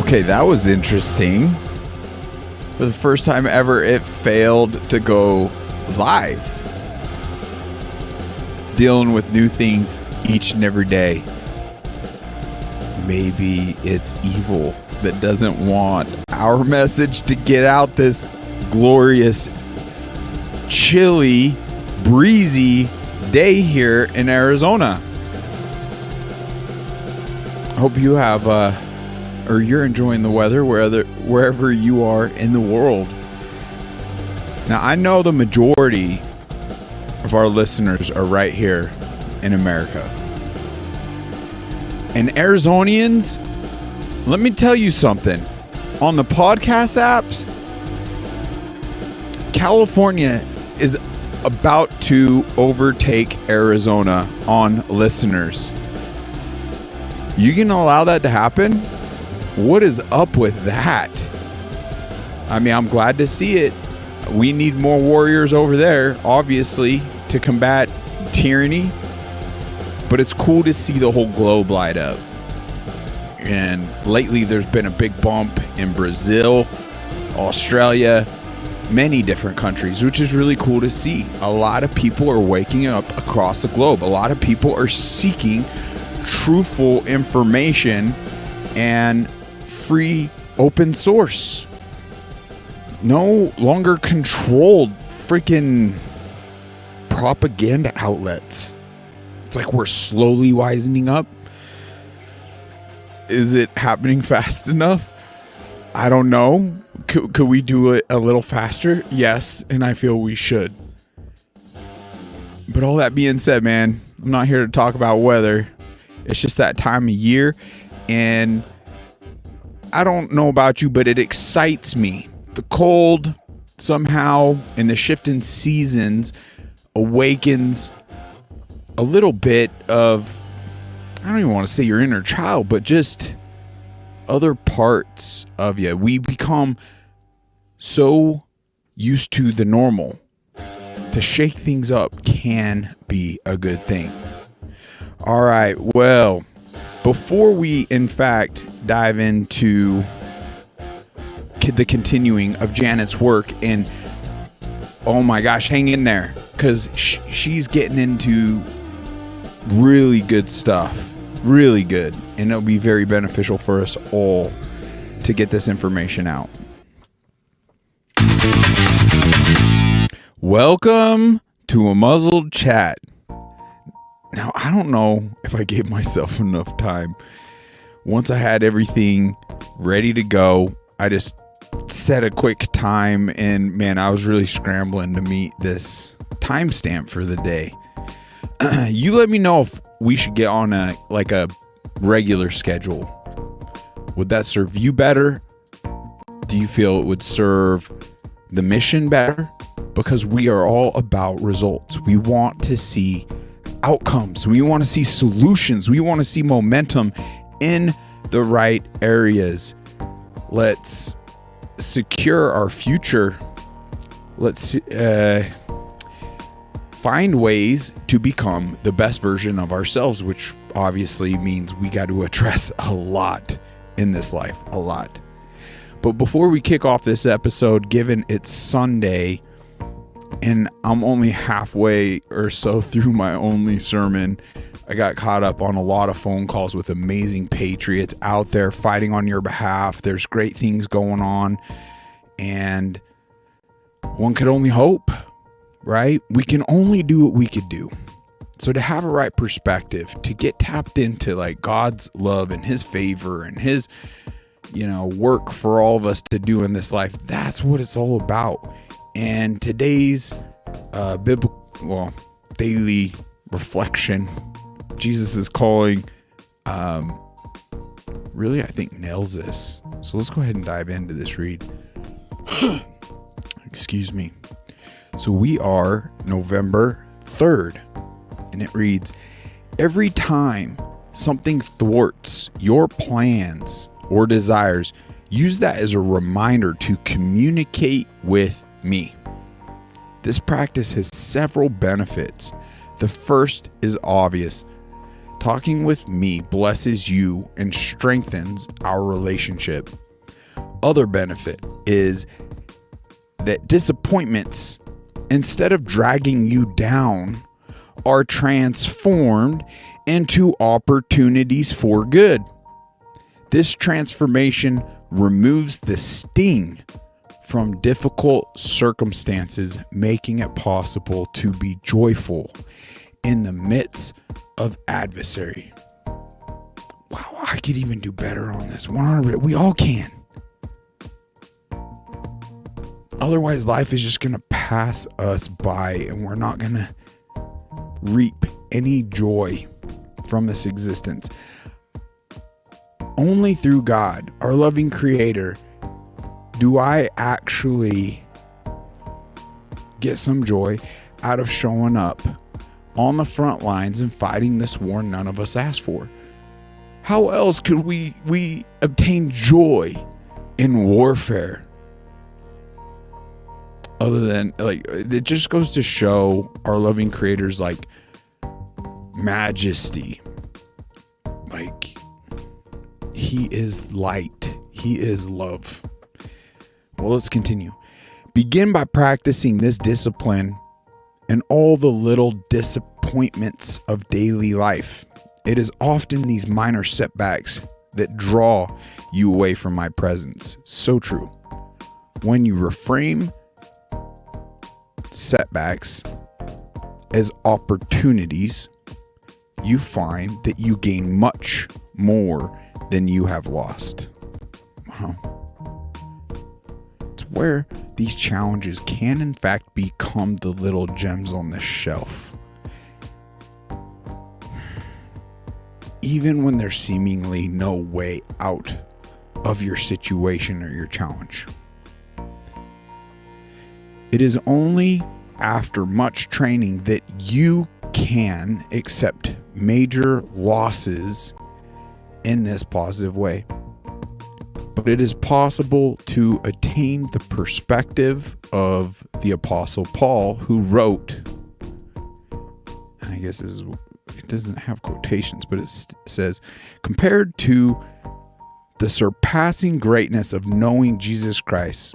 Okay, that was interesting. For the first time ever, it failed to go live. Dealing with new things each and every day. Maybe it's evil that doesn't want our message to get out this glorious, chilly, breezy day here in Arizona. I hope you have or you're enjoying the weather wherever you are in the world. Now, I know the majority of our listeners are right here in America. And Arizonians, let me tell you something. On the podcast apps, California is about to overtake Arizona on listeners. You can allow that to happen? What is up with that? I mean, I'm glad to see it. We need more warriors over there, obviously, to combat tyranny. But it's cool to see the whole globe light up. And lately, there's been a big bump in Brazil, Australia, many different countries, which is really cool to see. A lot of people are waking up across the globe. A lot of people are seeking truthful information and free open source. No longer controlled freaking propaganda outlets. It's like we're slowly wisening up. Is it happening fast enough? I don't know. Could we do it a little faster? Yes, and I feel we should. But all that being said, man, I'm not here to talk about weather. It's just that time of year, and I don't know about you, but it excites me. The cold somehow and the shift in seasons awakens a little bit of, I don't even want to say your inner child, but just other parts of you. We become so used to the normal. To shake things up can be a good thing. All right, well, before we, in fact, dive into the continuing of Janet's work, and oh my gosh, hang in there, because she's getting into really good stuff, really good, and it'll be very beneficial for us all to get this information out. Welcome to a Muzzled Chat. Now, I don't know if I gave myself enough time. Once I had everything ready to go, I just set a quick time, and man, I was really scrambling to meet this timestamp for the day. You let me know if we should get on a regular schedule. Would that serve you better? Do you feel it would serve the mission better? Because we are all about results. We want to see outcomes. We want to see solutions. We want to see momentum in the right areas. Let's secure our future. Let's find ways to become the best version of ourselves, which obviously means we got to address a lot in this life, a lot. But before we kick off this episode, given it's Sunday and I'm only halfway or so through my only sermon, I got caught up on a lot of phone calls with amazing patriots out there fighting on your behalf. There's great things going on, and one could only hope, right? We can only do what we could do. So to have a right perspective, to get tapped into like God's love and his favor and his, work for all of us to do in this life, that's what it's all about. And today's daily reflection, Jesus is calling, really, I think nails this. So let's go ahead and dive into this read. Excuse me. So we are November 3rd, and it reads, every time something thwarts your plans or desires, use that as a reminder to communicate with me. This practice has several benefits. The first is obvious. Talking with me blesses you and strengthens our relationship. Other benefit is that disappointments, instead of dragging you down, are transformed into opportunities for good. This transformation removes the sting from difficult circumstances, making it possible to be joyful in the midst of adversary. Wow, I could even do better on this. We all can. Otherwise, life is just going to pass us by and we're not going to reap any joy from this existence. Only through God, our loving Creator, do I actually get some joy out of showing up on the front lines and fighting this war none of us asked for. How else could we obtain joy in warfare? Other than, like, it just goes to show our loving Creator's, like, majesty. Like, He is light. He is love. Well, let's continue. Begin by practicing this discipline in all the little disappointments of daily life. It is often these minor setbacks that draw you away from my presence. So true. When you reframe setbacks as opportunities, you find that you gain much more than you have lost. Wow. It's where these challenges can in fact become the little gems on the shelf. Even when there's seemingly no way out of your situation or your challenge. It is only after much training that you can accept major losses in this positive way. But it is possible to attain the perspective of the Apostle Paul, who wrote, and I guess it doesn't have quotations, but it says, compared to the surpassing greatness of knowing Jesus Christ,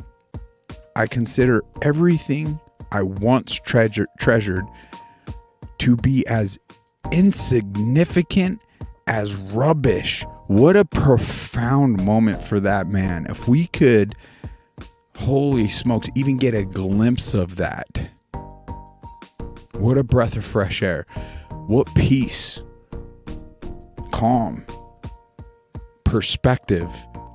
I consider everything I once treasured to be as insignificant as rubbish. What a profound moment for that man. If we could, holy smokes, even get a glimpse of that. What a breath of fresh air. What peace, calm, perspective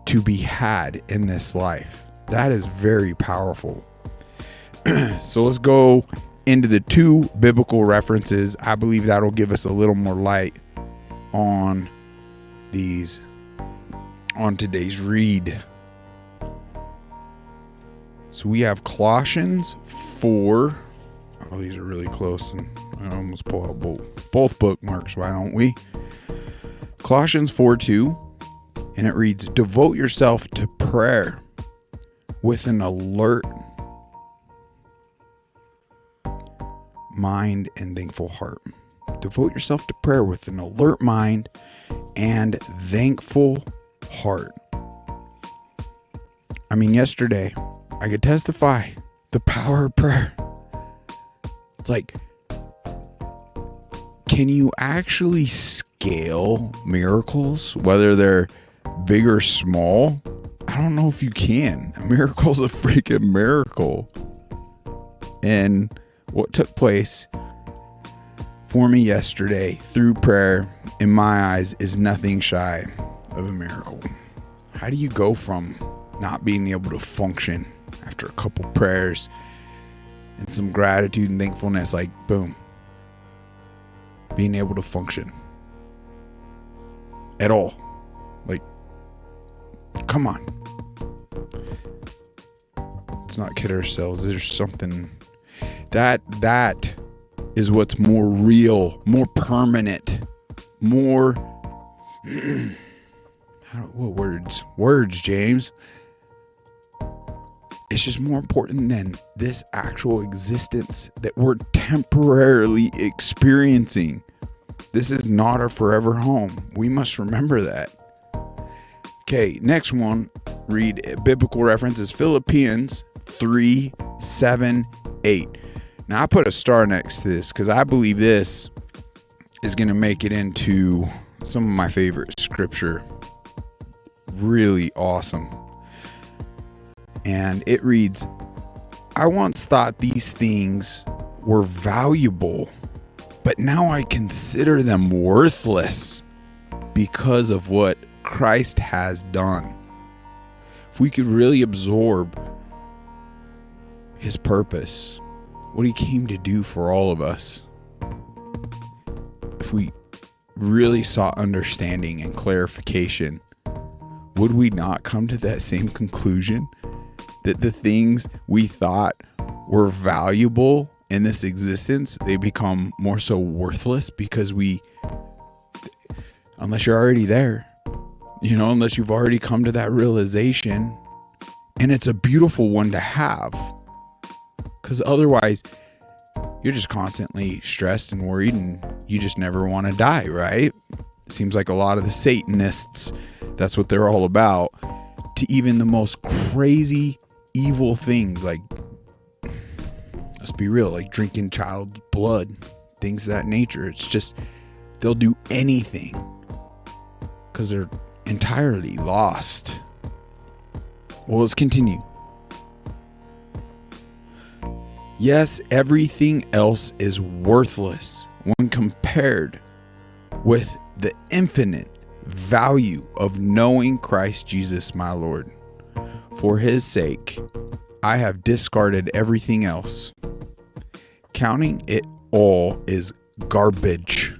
to be had in this life. That is very powerful. So let's go into the two biblical references. I believe that'll give us a little more light on today's read. So we have Colossians 4. Oh, these are really close, and I almost pull out both bookmarks. Why don't we? Colossians 4:2, and it reads, "Devote yourself to prayer with an alert mind and thankful heart." Devote yourself to prayer with an alert mind and thankful heart. I mean, yesterday I could testify the power of prayer. It's like, can you actually scale miracles, whether they're big or small? I don't know if you can. A miracle's a freaking miracle. And what took place for me yesterday through prayer, in my eyes, is nothing shy of a miracle. How do you go from not being able to function after a couple prayers and some gratitude and thankfulness, like boom, being able to function at all? Like, come on. Let's not kid ourselves. There's something that is what's more real, more permanent, more what words, James? It's just more important than this actual existence that we're temporarily experiencing. This is not our forever home. We must remember that. Okay, next one, read biblical reference is Philippians 3:7-8. Now I put a star next to this because I believe this is going to make it into some of my favorite scripture. Really awesome. And it reads, I once thought these things were valuable, but now I consider them worthless because of what Christ has done. If we could really absorb his purpose, what he came to do for all of us, if we really sought understanding and clarification, would we not come to that same conclusion that the things we thought were valuable in this existence, they become more so worthless because unless you're already there, unless you've already come to that realization, and it's a beautiful one to have, because otherwise you're just constantly stressed and worried and you just never want to die, right? It seems like a lot of the Satanists, that's what they're all about, to even the most crazy evil things, like, let's be real, like drinking child's blood, things of that nature. It's just, they'll do anything because they're entirely lost. Well, let's continue. Yes, everything else is worthless when compared with the infinite value of knowing Christ Jesus my Lord. For his sake, I have discarded everything else. Counting it all is garbage.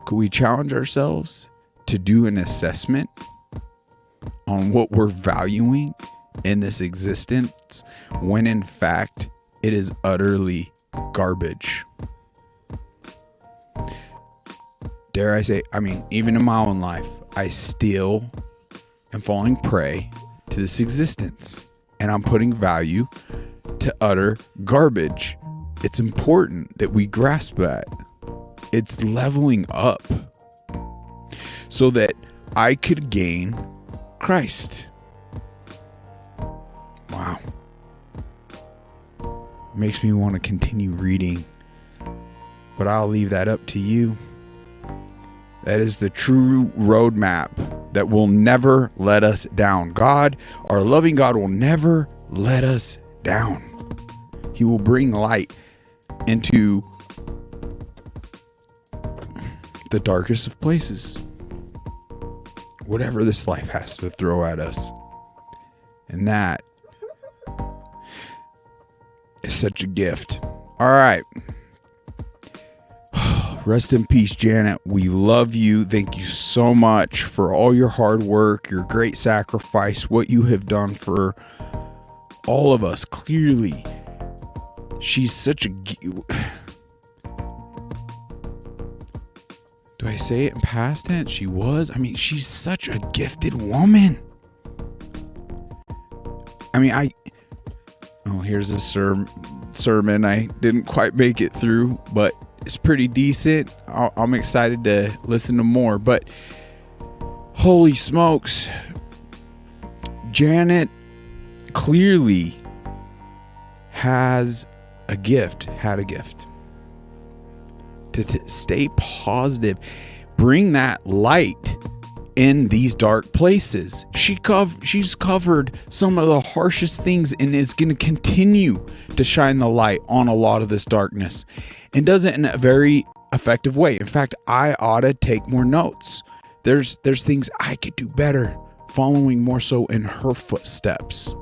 Could we challenge ourselves to do an assessment on what we're valuing in this existence when in fact it is utterly garbage? Dare I say, even in my own life, I still am falling prey to this existence, and I'm putting value to utter garbage. It's important that we grasp that. It's leveling up so that I could gain Christ. Wow. Makes me want to continue reading, but I'll leave that up to you. That is the true roadmap that will never let us down. God, our loving God, will never let us down. He will bring light into the darkest of places, whatever this life has to throw at us. And that is such a gift. All right. Rest in peace, Janet. We love you. Thank you so much for all your hard work, your great sacrifice, what you have done for all of us. Clearly, she's such a... Do I say it in past tense? She was. She's such a gifted woman. Here's a sermon. I didn't quite make it through, but it's pretty decent. I'm excited to listen to more, but holy smokes, Janet clearly had a gift to stay positive, bring that light in these dark places. She's covered some of the harshest things and is going to continue to shine the light on a lot of this darkness, and does it in a very effective way. In fact, I ought to take more notes. There's things I could do better, following more so in her footsteps.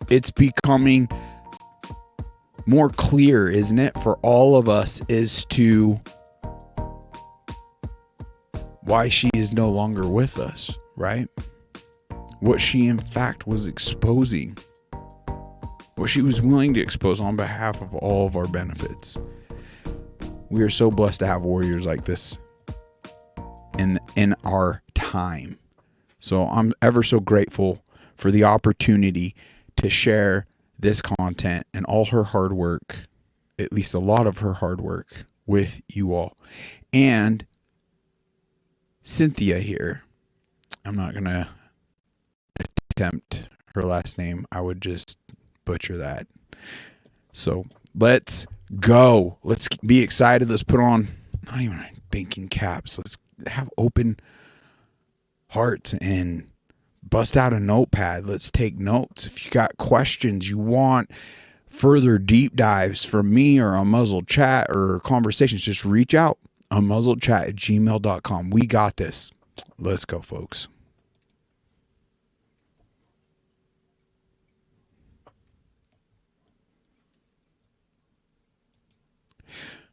It's becoming more clear, isn't it, for all of us, as to why she is no longer with us, right? What she in fact was exposing, what she was willing to expose on behalf of all of our benefits. We are so blessed to have warriors like this in our time. So I'm ever so grateful for the opportunity to share this content and all her hard work, at least a lot of her hard work, with you all. And Cynthia here, I'm not going to attempt her last name. I would just butcher that. So let's go. Let's be excited. Let's put on, not even thinking caps. Let's have open hearts and bust out a notepad. Let's take notes. If you got questions, you want further deep dives from me or Unmuzzled Chat or conversations, just reach out. unmuzzledchat@gmail.com. We got this. Let's go, folks.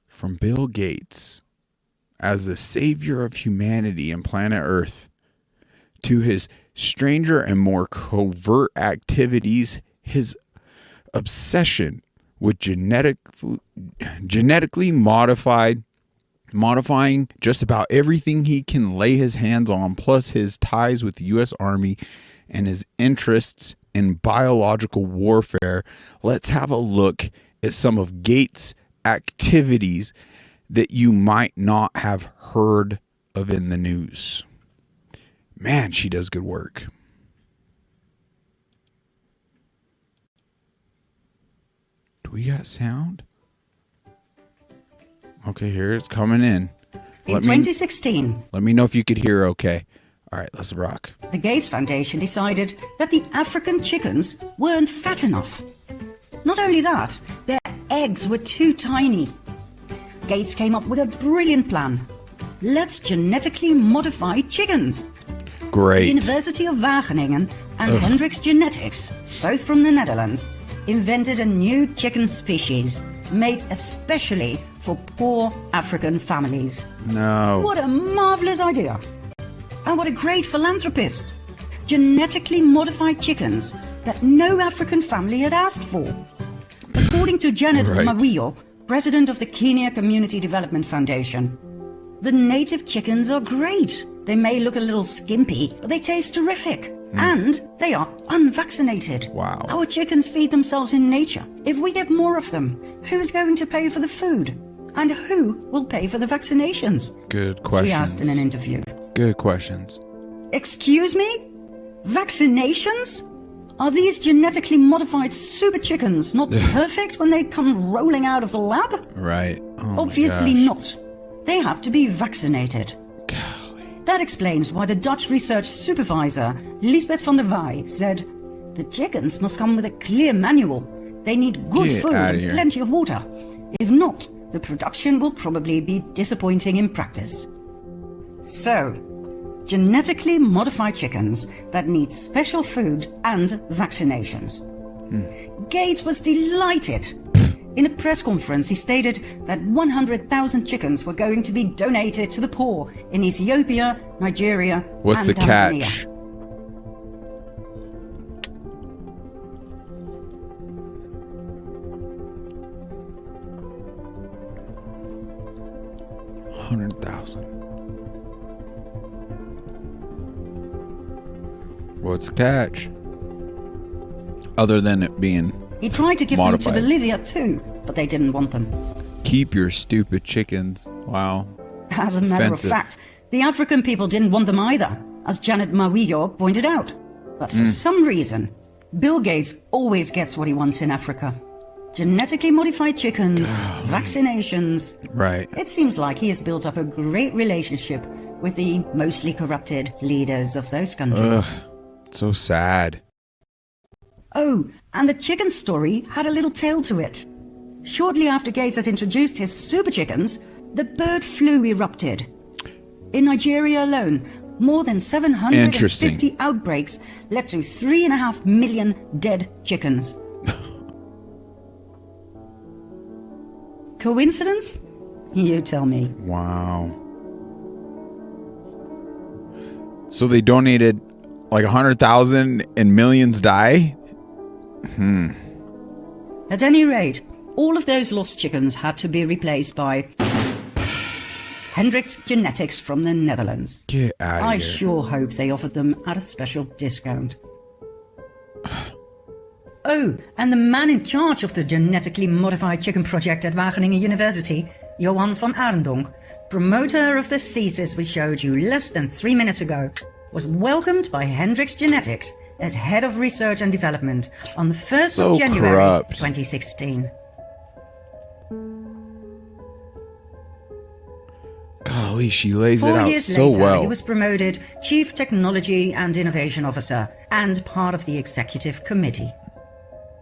From Bill Gates as the savior of humanity and planet Earth to his stranger and more covert activities, his obsession with genetically modifying just about everything he can lay his hands on, plus his ties with the U.S. Army and his interests in biological warfare, let's have a look at some of Gates' activities that you might not have heard of in the news. Man, she does good work. Do we got sound? Okay, here it's coming in. In 2016, let me know if you could hear okay. All right, let's rock. The Gates Foundation decided that the African chickens weren't fat enough. Not only that, their eggs were too tiny. Gates came up with a brilliant plan. Let's genetically modify chickens. Great. The University of Wageningen and Hendrix Genetics, both from the Netherlands, invented a new chicken species made especially for poor African families. No. What a marvelous idea. And what a great philanthropist. Genetically modified chickens that no African family had asked for. According to Janet Mawio, president of the Kenya Community Development Foundation, the native chickens are great. They may look a little skimpy, but they taste terrific. And they are unvaccinated. Wow. Our chickens feed themselves in nature. If we get more of them, who's going to pay for the food? And who will pay for the vaccinations? Good questions. She asked in an interview. Good questions. Excuse me? Vaccinations? Are these genetically modified super chickens not perfect when they come rolling out of the lab? Right. Oh Obviously not. They have to be vaccinated. Golly. That explains why the Dutch research supervisor, Lisbeth van der Waai, said, the chickens must come with a clear manual. They need good food and plenty of water. If not, the production will probably be disappointing in practice. So, genetically modified chickens that need special food and vaccinations. Gates was delighted. In a press conference, he stated that 100,000 chickens were going to be donated to the poor in Ethiopia, Nigeria, What's and the Tanzania. catch? $100,000. What's the catch? Other than it being He tried to give modified. them to Bolivia too, but they didn't want them. Keep your stupid chickens. Wow. As a matter Offensive. of fact, the African people didn't want them either, as Janet Mawio pointed out. But for some reason, Bill Gates always gets what he wants in Africa. Genetically modified chickens, vaccinations. Right. It seems like he has built up a great relationship with the mostly corrupted leaders of those countries. Ugh. So sad. Oh, and the chicken story had a little tail to it. Shortly after Gates had introduced his super chickens, the bird flu erupted. In Nigeria alone, more than 750 outbreaks led to 3.5 million dead chickens. Coincidence? You tell me. Wow. So they donated like 100,000 and millions die? At any rate, all of those lost chickens had to be replaced by Hendrix Genetics from the Netherlands. Get out of I here. sure hope they offered them at a special discount. Oh, Oh, and the man in charge of the genetically modified chicken project at Wageningen University, Johan van Arendonk, promoter of the thesis we showed you less than 3 minutes ago, was welcomed by Hendrix Genetics as head of research and development on the 1st of January 2016. Golly, she lays it 4 out years so later, well. He was promoted Chief Technology and Innovation Officer and part of the Executive Committee.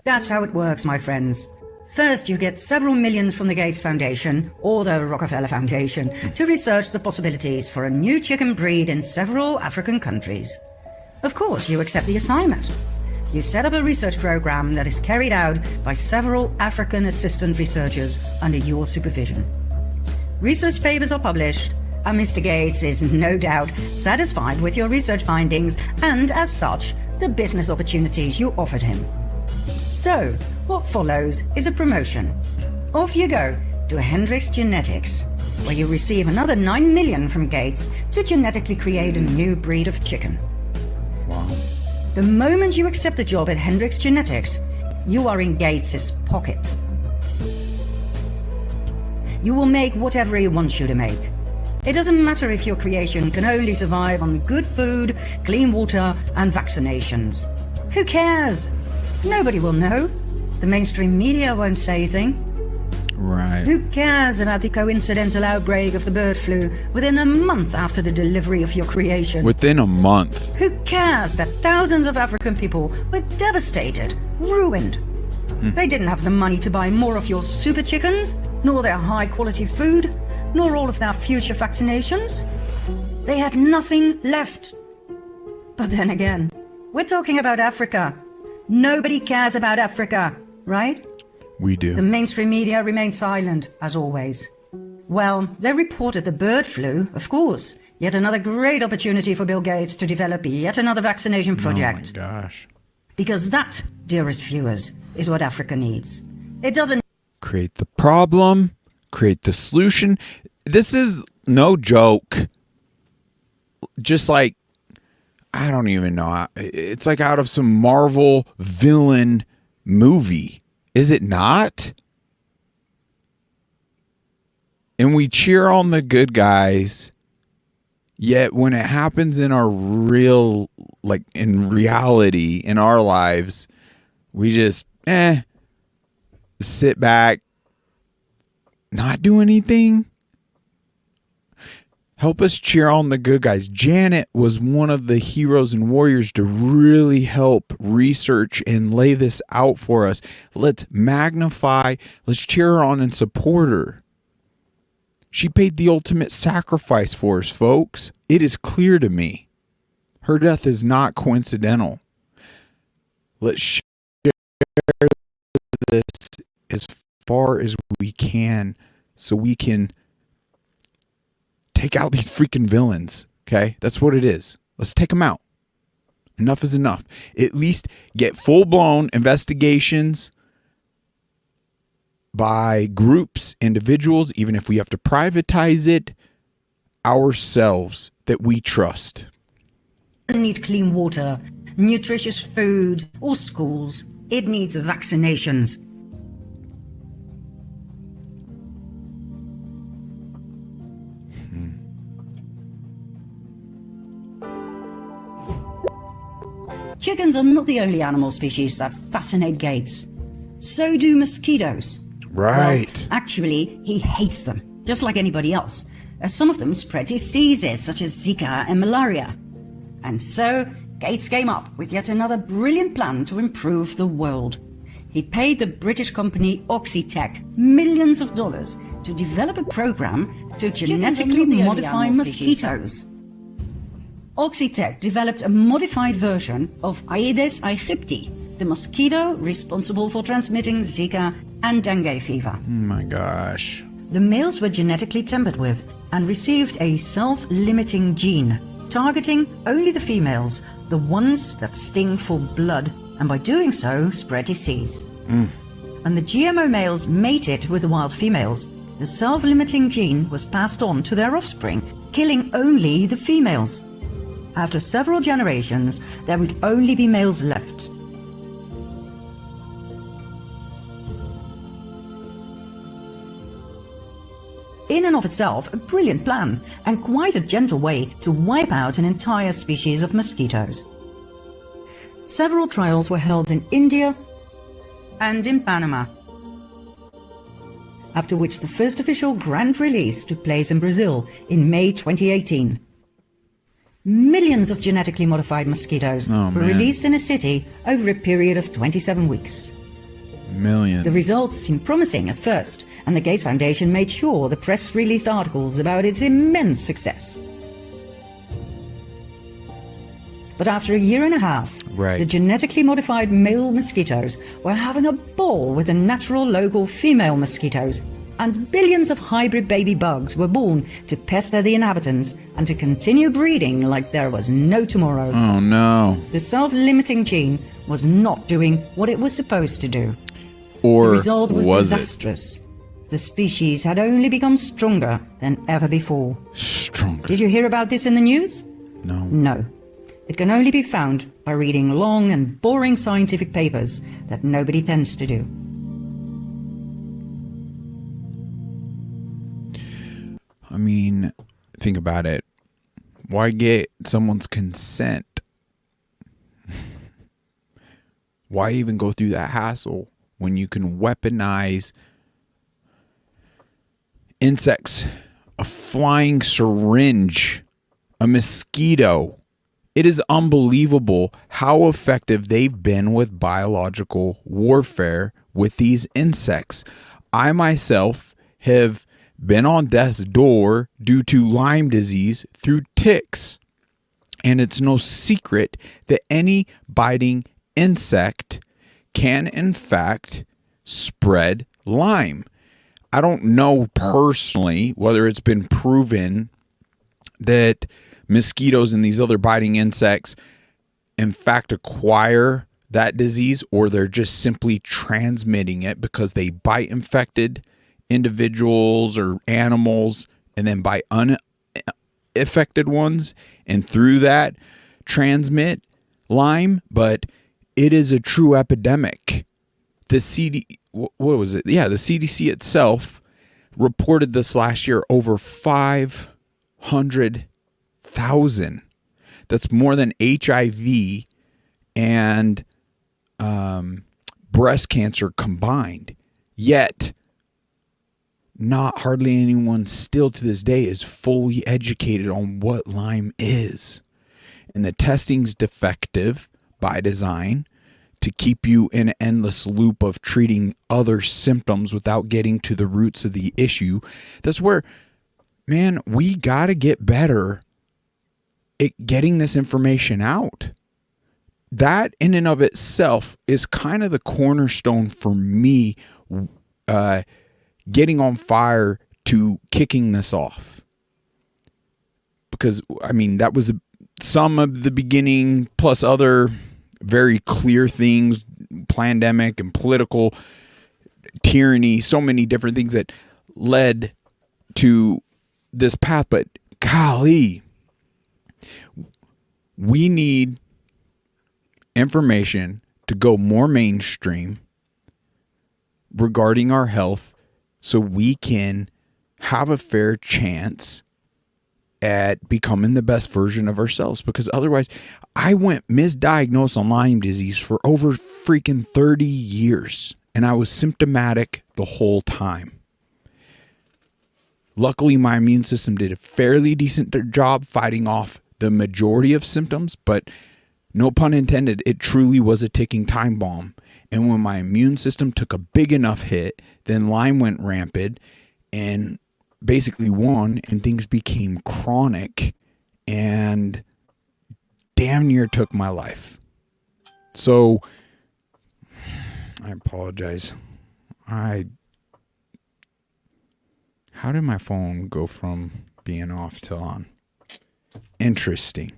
That's how it works, my friends. First, you get several millions from the Gates Foundation or the Rockefeller Foundation to research the possibilities for a new chicken breed in several African countries. Of course, you accept the assignment. You set up a research program that is carried out by several African assistant researchers under your supervision. Research papers are published, and Mr. Gates is no doubt satisfied with your research findings and, as such, the business opportunities you offered him. So, what follows is a promotion. Off you go to Hendrix Genetics, where you receive another 9 million from Gates to genetically create a new breed of chicken. Wow. The moment you accept the job at Hendrix Genetics, you are in Gates's pocket. You will make whatever he wants you to make. It doesn't matter if your creation can only survive on good food, clean water, and vaccinations. Who cares? Nobody will know. The mainstream media won't say a thing. Right. Who cares about the coincidental outbreak of the bird flu within a month after the delivery of your creation? Within a month. Who cares that thousands of African people were devastated, ruined? They didn't have the money to buy more of your super chickens, nor their high-quality food, nor all of their future vaccinations. They had nothing left. But then again, we're talking about Africa. Nobody cares about Africa, right? We do. The mainstream media remained silent, as always. Well, they reported the bird flu, of course. Yet another great opportunity for Bill Gates to develop yet another vaccination project. Oh my gosh. Because that, dearest viewers, is what Africa needs. It doesn't Create the problem, create the solution. This is no joke. Just like, I don't even know. It's like out of some Marvel villain movie. Is it not? And we cheer on the good guys. Yet when it happens in our real, like in reality, in our lives, we just, sit back, not do anything. Help us cheer on the good guys. Janet was one of the heroes and warriors to really help research and lay this out for us. Let's magnify, let's cheer her on and support her. She paid the ultimate sacrifice for us, folks. It is clear to me. Her death is not coincidental. Let's share this as far as we can so we can take out these freaking villains. Okay? That's what it is. Let's take them out. Enough is enough. At least get full-blown investigations by groups, individuals, even if we have to privatize it, ourselves that we trust. It needs clean water, nutritious food, or schools. It needs vaccinations. Chickens are not the only animal species that fascinate Gates. So do mosquitoes. Right. Well, actually, he hates them, just like anybody else, as some of them spread diseases such as Zika and malaria. And so, Gates came up with yet another brilliant plan to improve the world. He paid the British company Oxitec millions of dollars to develop a program to genetically modify mosquitoes. Oxitec developed a modified version of Aedes aegypti, the mosquito responsible for transmitting Zika and dengue fever. Oh my gosh. The males were genetically tampered with and received a self-limiting gene, targeting only the females, the ones that sting for blood, and by doing so spread disease. And the GMO males mated with the wild females. The self-limiting gene was passed on to their offspring, killing only the females. After several generations, there would only be males left. in and of itself a brilliant plan and quite a gentle way to wipe out an entire species of mosquitoes. Several trials were held in India and in Panama, after which the first official grand release took place in Brazil in May 2018. Millions of genetically modified mosquitoes were released in a city over a period of 27 weeks. Millions. The results seemed promising at first, and the Gates Foundation made sure the press released articles about its immense success. But after a year and a half, the genetically modified male mosquitoes were having a ball with the natural local female mosquitoes, and billions of hybrid baby bugs were born to pester the inhabitants and to continue breeding like there was no tomorrow. Oh no. The self-limiting gene was not doing what it was supposed to do. Or the result was disastrous. The species had only become stronger than ever before. Stronger. Did you hear about this in the news? No. No. It can only be found by reading long and boring scientific papers that nobody tends to do. I mean, think about it. Why get someone's consent? Why even go through that hassle when you can weaponize insects, a flying syringe, a mosquito? It is unbelievable how effective they've been with biological warfare with these insects. I myself have been on death's door due to Lyme disease through ticks. And it's no secret that any biting insect can, in fact, spread Lyme. I don't know personally whether it's been proven that mosquitoes and these other biting insects, in fact, acquire that disease, or they're just simply transmitting it because they bite infected individuals or animals and then bite unaffected ones, and through that transmit Lyme. But it is a true epidemic. The CDC itself reported this last year, over 500,000. That's more than HIV and breast cancer combined. Yet, not hardly anyone still to this day is fully educated on what Lyme is. And the testing's defective by design to keep you in an endless loop of treating other symptoms without getting to the roots of the issue. That's where, man, we got to get better at getting this information out. That in and of itself is kind of the cornerstone for me getting on fire to kicking this off. Because, I mean, that was some of the beginning, plus other very clear things, pandemic and political tyranny, so many different things that led to this path. But golly, we need information to go more mainstream regarding our health, so we can have a fair chance at becoming the best version of ourselves. Because otherwise, I went misdiagnosed on Lyme disease for over freaking 30 years, and I was symptomatic the whole time. Luckily, my immune system did a fairly decent job fighting off the majority of symptoms, but no pun intended, it truly was a ticking time bomb. And when my immune system took a big enough hit, then Lyme went rampant and basically won, and things became chronic and damn near took my life. So I apologize. How did my phone go from being off to on? Interesting.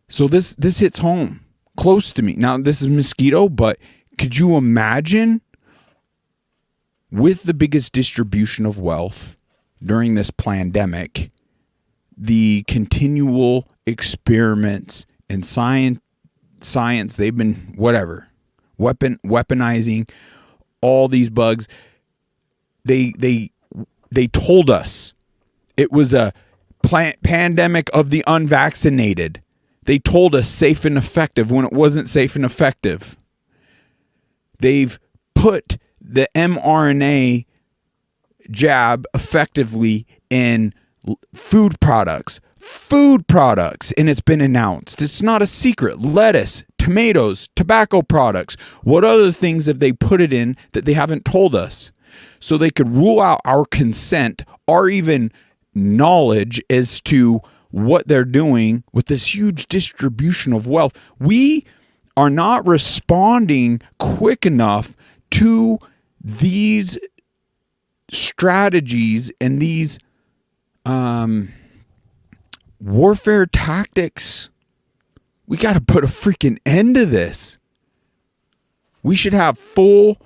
So this hits home close to me. Now, this is mosquito, but could you imagine, with the biggest distribution of wealth during this pandemic, the continual experiments in science they've been weaponizing all these bugs. they told us it was a pandemic of the unvaccinated. They told us safe and effective when it wasn't safe and effective. They've put the mRNA jab effectively in food products, and it's been announced. It's not a secret. Lettuce, tomatoes, tobacco products. What other things have they put it in that they haven't told us? So they could rule out our consent or even knowledge as to what they're doing with this huge distribution of wealth. We are not responding quick enough to these strategies and these warfare tactics. We got to put a freaking end to this. We should have full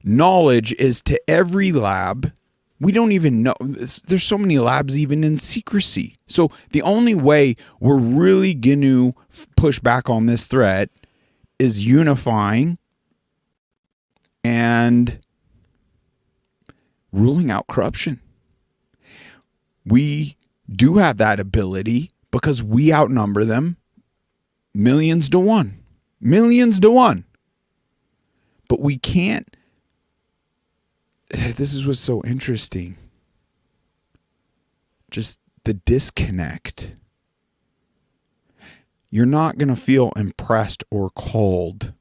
knowledge as to every lab. We don't even know. There's so many labs even in secrecy. So the only way we're really going to push back on this threat is unifying and ruling out corruption. We do have that ability because we outnumber them millions to one. But we can't. This is what's so interesting. Just the disconnect. You're not going to feel impressed or called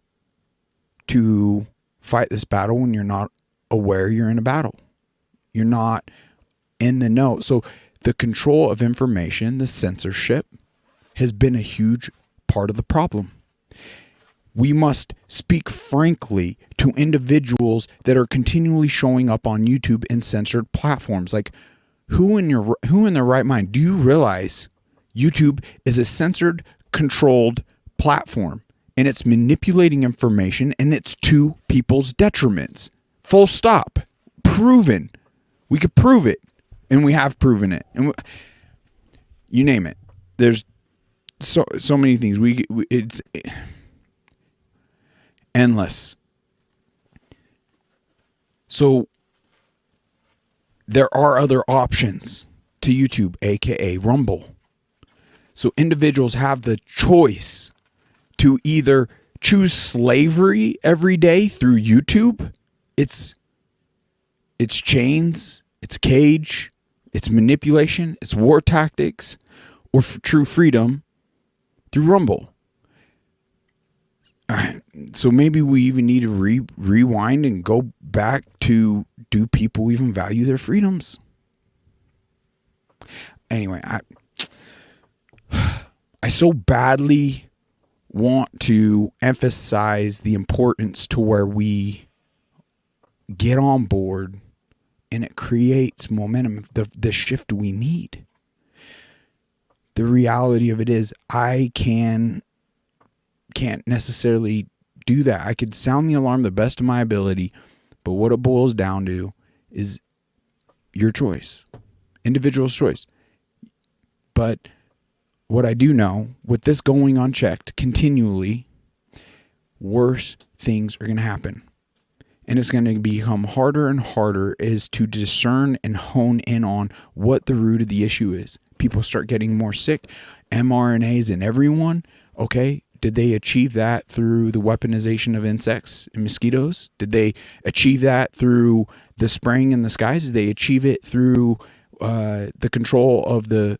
to fight this battle when you're not aware you're in a battle. You're not in the know. So the control of information, the censorship, has been a huge part of the problem. We must speak frankly to individuals that are continually showing up on YouTube and censored platforms. Like, who in their right mind? Do you realize YouTube is a censored, controlled platform, and it's manipulating information, and it's to people's detriments? Full stop. Proven. We could prove it, and we have proven it. And you name it. There's so many things. It's endless. So there are other options to YouTube, aka Rumble. So individuals have the choice to either choose slavery every day through YouTube. It's chains, it's cage, it's manipulation, it's war tactics, or true freedom through Rumble. So maybe we even need to rewind and go back to, do people even value their freedoms? Anyway, I so badly want to emphasize the importance to where we get on board and it creates momentum, the shift we need. The reality of it is I can't necessarily do that. I could sound the alarm the best of my ability, but what it boils down to is your choice, individual's choice. But what I do know, with this going unchecked continually, worse things are going to happen. And it's going to become harder and harder is to discern and hone in on what the root of the issue is. People start getting more sick. mRNAs in everyone. Okay. Did they achieve that through the weaponization of insects and mosquitoes? Did they achieve that through the spraying in the skies? Did they achieve it through the control of the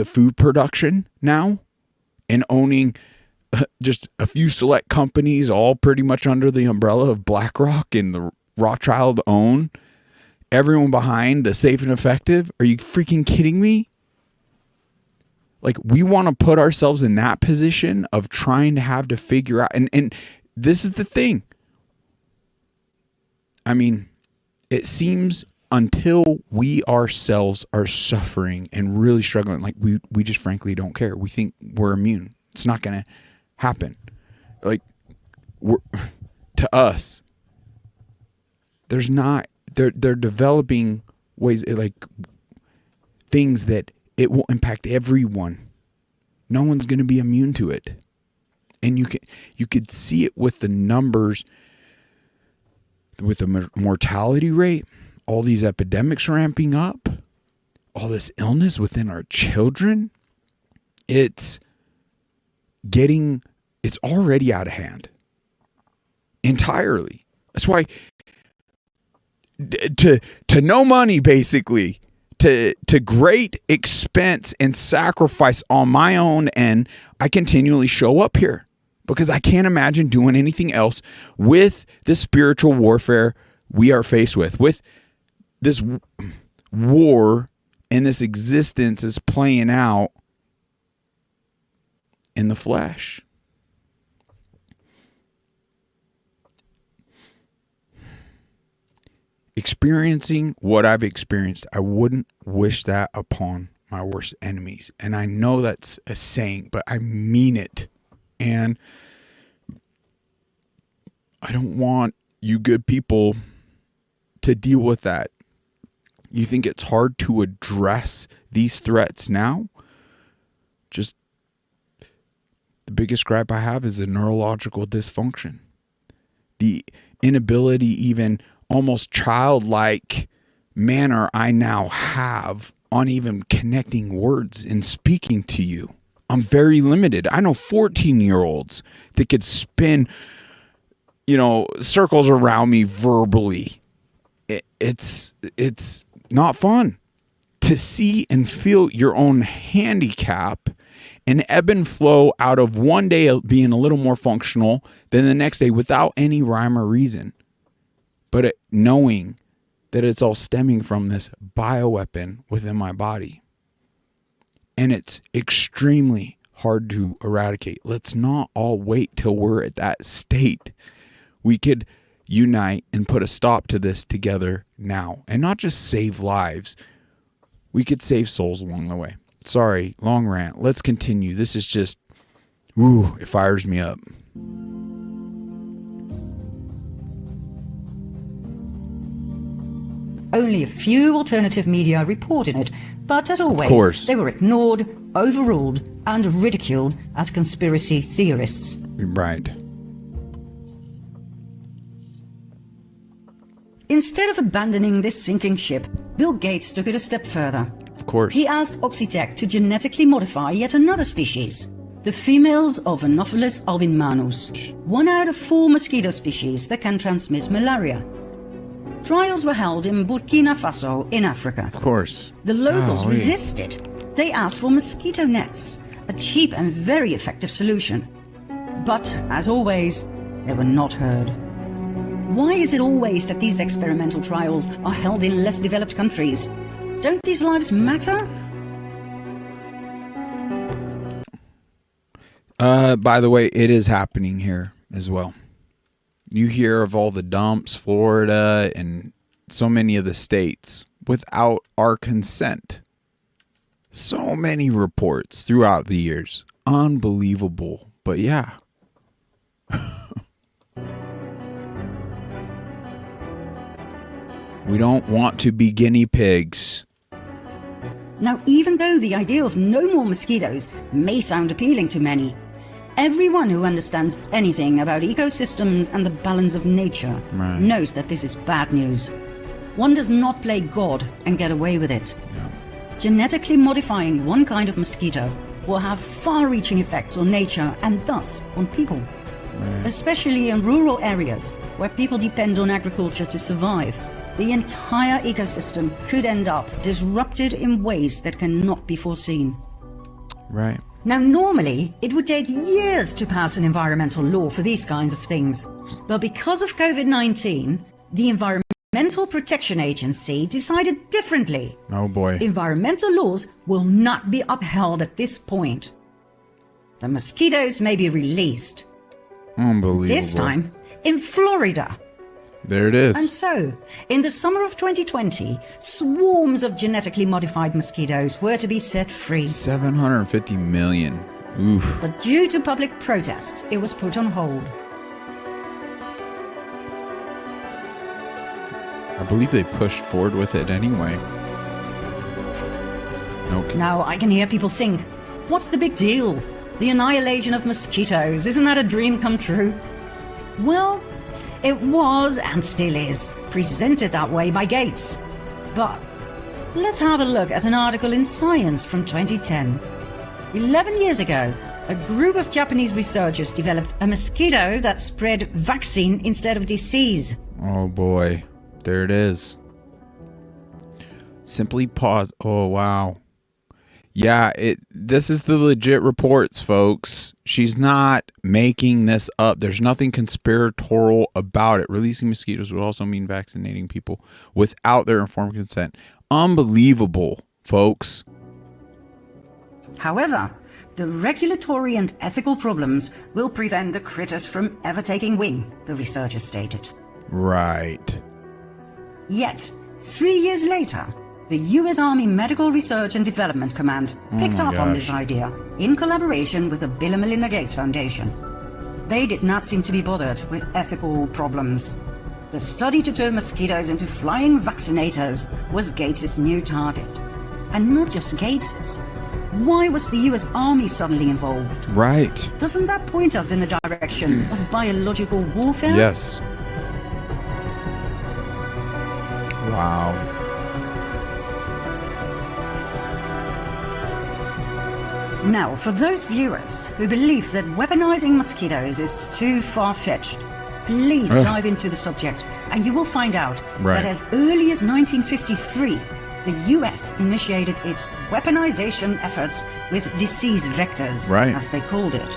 food production now and owning just a few select companies, all pretty much under the umbrella of BlackRock and the Rothschild own everyone behind the safe and effective? Are you freaking kidding me? Like, we want to put ourselves in that position of trying to have to figure out. And this is the thing. I mean, it seems until we ourselves are suffering and really struggling, like we just frankly don't care. We think we're immune. It's not going to happen. Like, to us, there's not, they're developing ways, like things that it will impact everyone. No one's going to be immune to it. And you could see it with the numbers, with the mortality rate. all these epidemics ramping up, all this illness within our children, it's already out of hand entirely. That's why to no money, basically, to great expense and sacrifice on my own end, I continually show up here because I can't imagine doing anything else with the spiritual warfare we are faced with this war and this existence is playing out in the flesh. Experiencing what I've experienced, I wouldn't wish that upon my worst enemies. And I know that's a saying, but I mean it. And I don't want you good people to deal with that. You think it's hard to address these threats now? Just the biggest gripe I have is a neurological dysfunction. The inability, even almost childlike manner I now have on even connecting words and speaking to you. I'm very limited. I know 14-year-olds that could spin, circles around me verbally. It's not fun to see and feel your own handicap and ebb and flow out of one day being a little more functional than the next day without any rhyme or reason. But knowing that it's all stemming from this bioweapon within my body. And it's extremely hard to eradicate. Let's not all wait till we're at that state. We could unite and put a stop to this together now. And not just save lives. We could save souls along the way. Sorry, long rant. Let's continue. This is just, it fires me up. Only a few alternative media reported it, but as always, they were ignored, overruled, and ridiculed as conspiracy theorists. Right. Instead of abandoning this sinking ship, Bill Gates took it a step further. Of course. He asked Oxitec to genetically modify yet another species, the females of Anopheles albinmanus, 1 out of 4 mosquito species that can transmit malaria. Trials were held in Burkina Faso in Africa. Of course. The locals resisted. They asked for mosquito nets, a cheap and very effective solution. But, as always, they were not heard. Why is it always that these experimental trials are held in less developed countries? Don't these lives matter? By the way, it is happening here as well. You hear of all the dumps, Florida, and so many of the states without our consent. So many reports throughout the years. Unbelievable. But yeah. We don't want to be guinea pigs. Now, even though the idea of no more mosquitoes may sound appealing to many, everyone who understands anything about ecosystems and the balance of nature knows that this is bad news. One does not play God and get away with it. Yeah. Genetically modifying one kind of mosquito will have far-reaching effects on nature and thus on people. Especially in rural areas where people depend on agriculture to survive. The entire ecosystem could end up disrupted in ways that cannot be foreseen. Right. Now, normally, it would take years to pass an environmental law for these kinds of things. But because of COVID-19, the Environmental Protection Agency decided differently. Oh boy. Environmental laws will not be upheld at this point. The mosquitoes may be released. Unbelievable. This time, in Florida. There it is. And so, in the summer of 2020, swarms of genetically modified mosquitoes were to be set free. 750 million. Oof. But due to public protest, it was put on hold. I believe they pushed forward with it anyway. Now, I can hear people think, what's the big deal? The annihilation of mosquitoes, isn't that a dream come true? Well, it was, and still is, presented that way by Gates. But let's have a look at an article in Science from 2010. 11 years ago, a group of Japanese researchers developed a mosquito that spread vaccine instead of disease. Oh boy, there it is. Simply pause. Oh wow. Yeah, this is the legit reports, folks. She's not making this up. There's nothing conspiratorial about it. Releasing mosquitoes would also mean vaccinating people without their informed consent. Unbelievable, folks. However, the regulatory and ethical problems will prevent the critters from ever taking wing, the researchers stated. Right. Yet, 3 years later, the U.S. Army Medical Research and Development Command picked up on this idea in collaboration with the Bill and Melinda Gates Foundation. They did not seem to be bothered with ethical problems. The study to turn mosquitoes into flying vaccinators was Gates's new target. And not just Gates's. Why was the U.S. Army suddenly involved? Right. Doesn't that point us in the direction of biological warfare? Yes. Wow. Now, for those viewers who believe that weaponizing mosquitoes is too far-fetched, please dive into the subject and you will find out that as early as 1953, the US initiated its weaponization efforts with disease vectors, as they called it,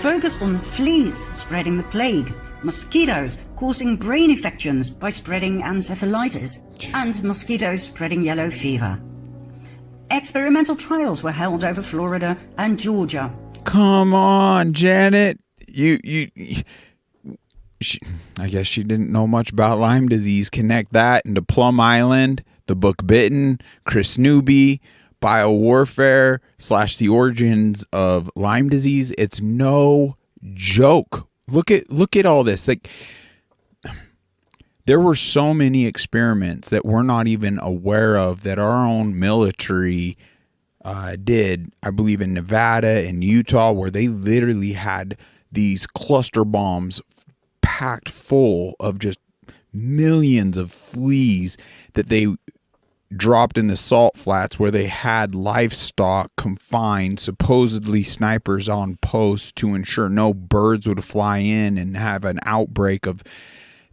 focused on fleas spreading the plague, mosquitoes causing brain infections by spreading encephalitis, and mosquitoes spreading yellow fever. Experimental trials were held over Florida and Georgia. Come on, Janet. I guess she didn't know much about Lyme disease. Connect that into Plum Island, The Book Bitten, Chris Newby, biowarfare / the origins of Lyme disease. It's no joke. Look at all this. Like, there were so many experiments that we're not even aware of that our own military did, I believe in Nevada and Utah, where they literally had these cluster bombs packed full of just millions of fleas that they dropped in the salt flats where they had livestock confined, supposedly snipers on post to ensure no birds would fly in and have an outbreak of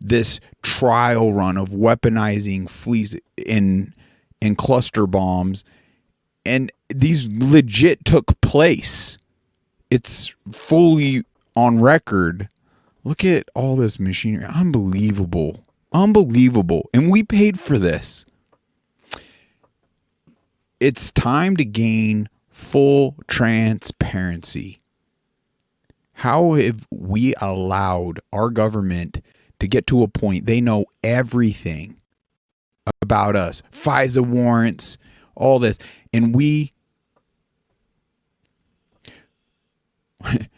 this trial run of weaponizing fleas in cluster bombs, and these legit took place. It's fully on record. Look at all this machinery. Unbelievable. And we paid for this. It's time to gain full transparency. How have we allowed our government to get to a point they know everything about us? FISA warrants, all this. And we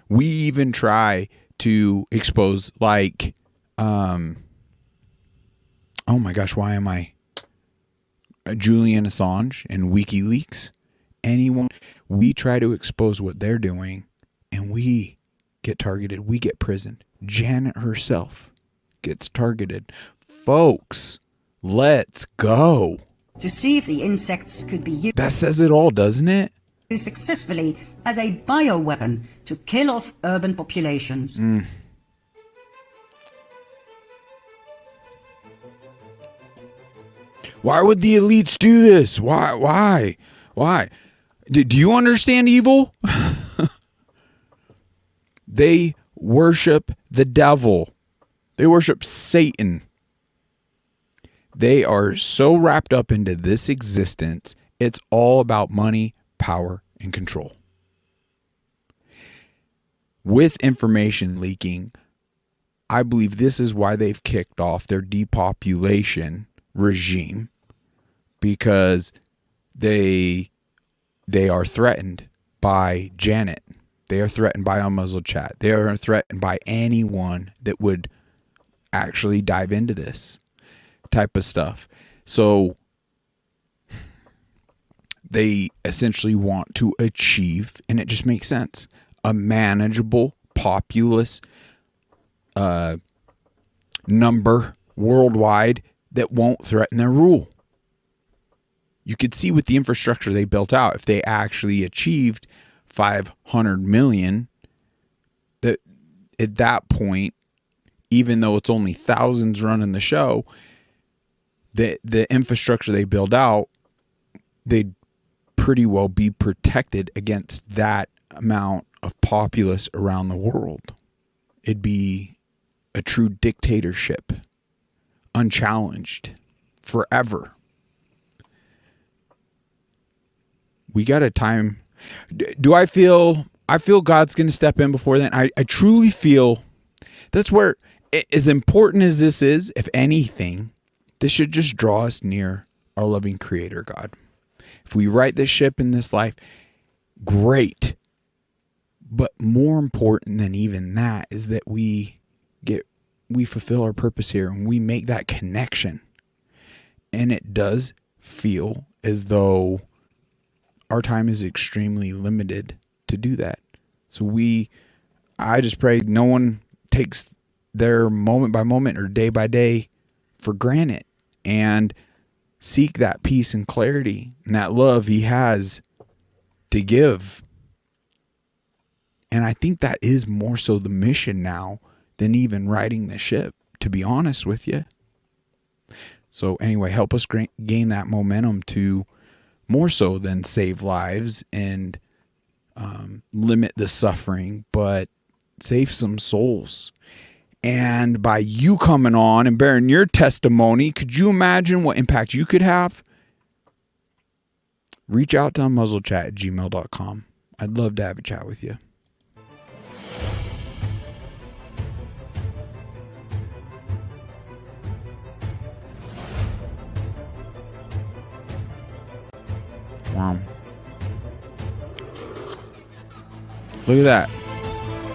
even try to expose, like, oh my gosh, why am I? Julian Assange and WikiLeaks. Anyone, we try to expose what they're doing and we get targeted. We get prisoned. Janet herself gets targeted. Folks, let's go. To see if the insects could be used. That says it all, doesn't it? Successfully as a bioweapon to kill off urban populations. Why would the elites do this? Why? Do you understand evil? They worship the devil. They worship Satan. They are so wrapped up into this existence. It's all about money, power, and control. With information leaking, I believe this is why they've kicked off their depopulation regime, because they are threatened by Janet. They are threatened by UNMUZZLED chat. They are threatened by anyone that would actually dive into this type of stuff. So they essentially want to achieve, and it just makes sense, a manageable populace number worldwide that won't threaten their rule. You could see with the infrastructure they built out, if they actually achieved 500 million, that at that point, even though it's only thousands running the show, the infrastructure they build out, they'd pretty well be protected against that amount of populace around the world. It'd be a true dictatorship, unchallenged, forever. We got a time. Do I feel God's going to step in before then? I truly feel that's where, as important as this is, if anything, this should just draw us near our loving Creator God. If we right this ship in this life, great. But more important than even that is that we fulfill our purpose here and we make that connection. And it does feel as though our time is extremely limited to do that. So I just pray no one takes their moment by moment or day by day for granted, and seek that peace and clarity and that love he has to give. And I think that is more so the mission now than even riding the ship, to be honest with you. So anyway, help us gain that momentum to more so than save lives and limit the suffering, but save some souls. And by you coming on and bearing your testimony, could you imagine what impact you could have? Reach out to unmuzzledchat@gmail.com. I'd love to have a chat with you. Wow. Look at that.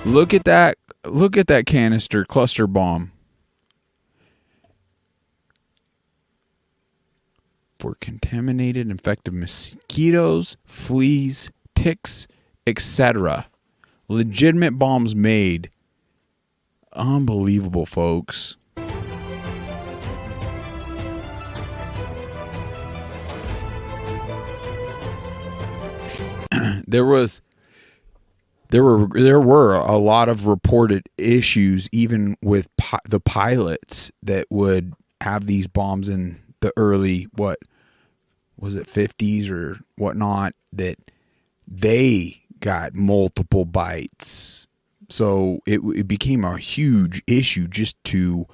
Look at that. Look at that canister cluster bomb. For contaminated, infected mosquitoes, fleas, ticks, etc. Legitimate bombs made. Unbelievable, folks. There were a lot of reported issues, even with the pilots that would have these bombs in the early, what was it, 50s or whatnot, that they got multiple bites. So it became a huge issue just to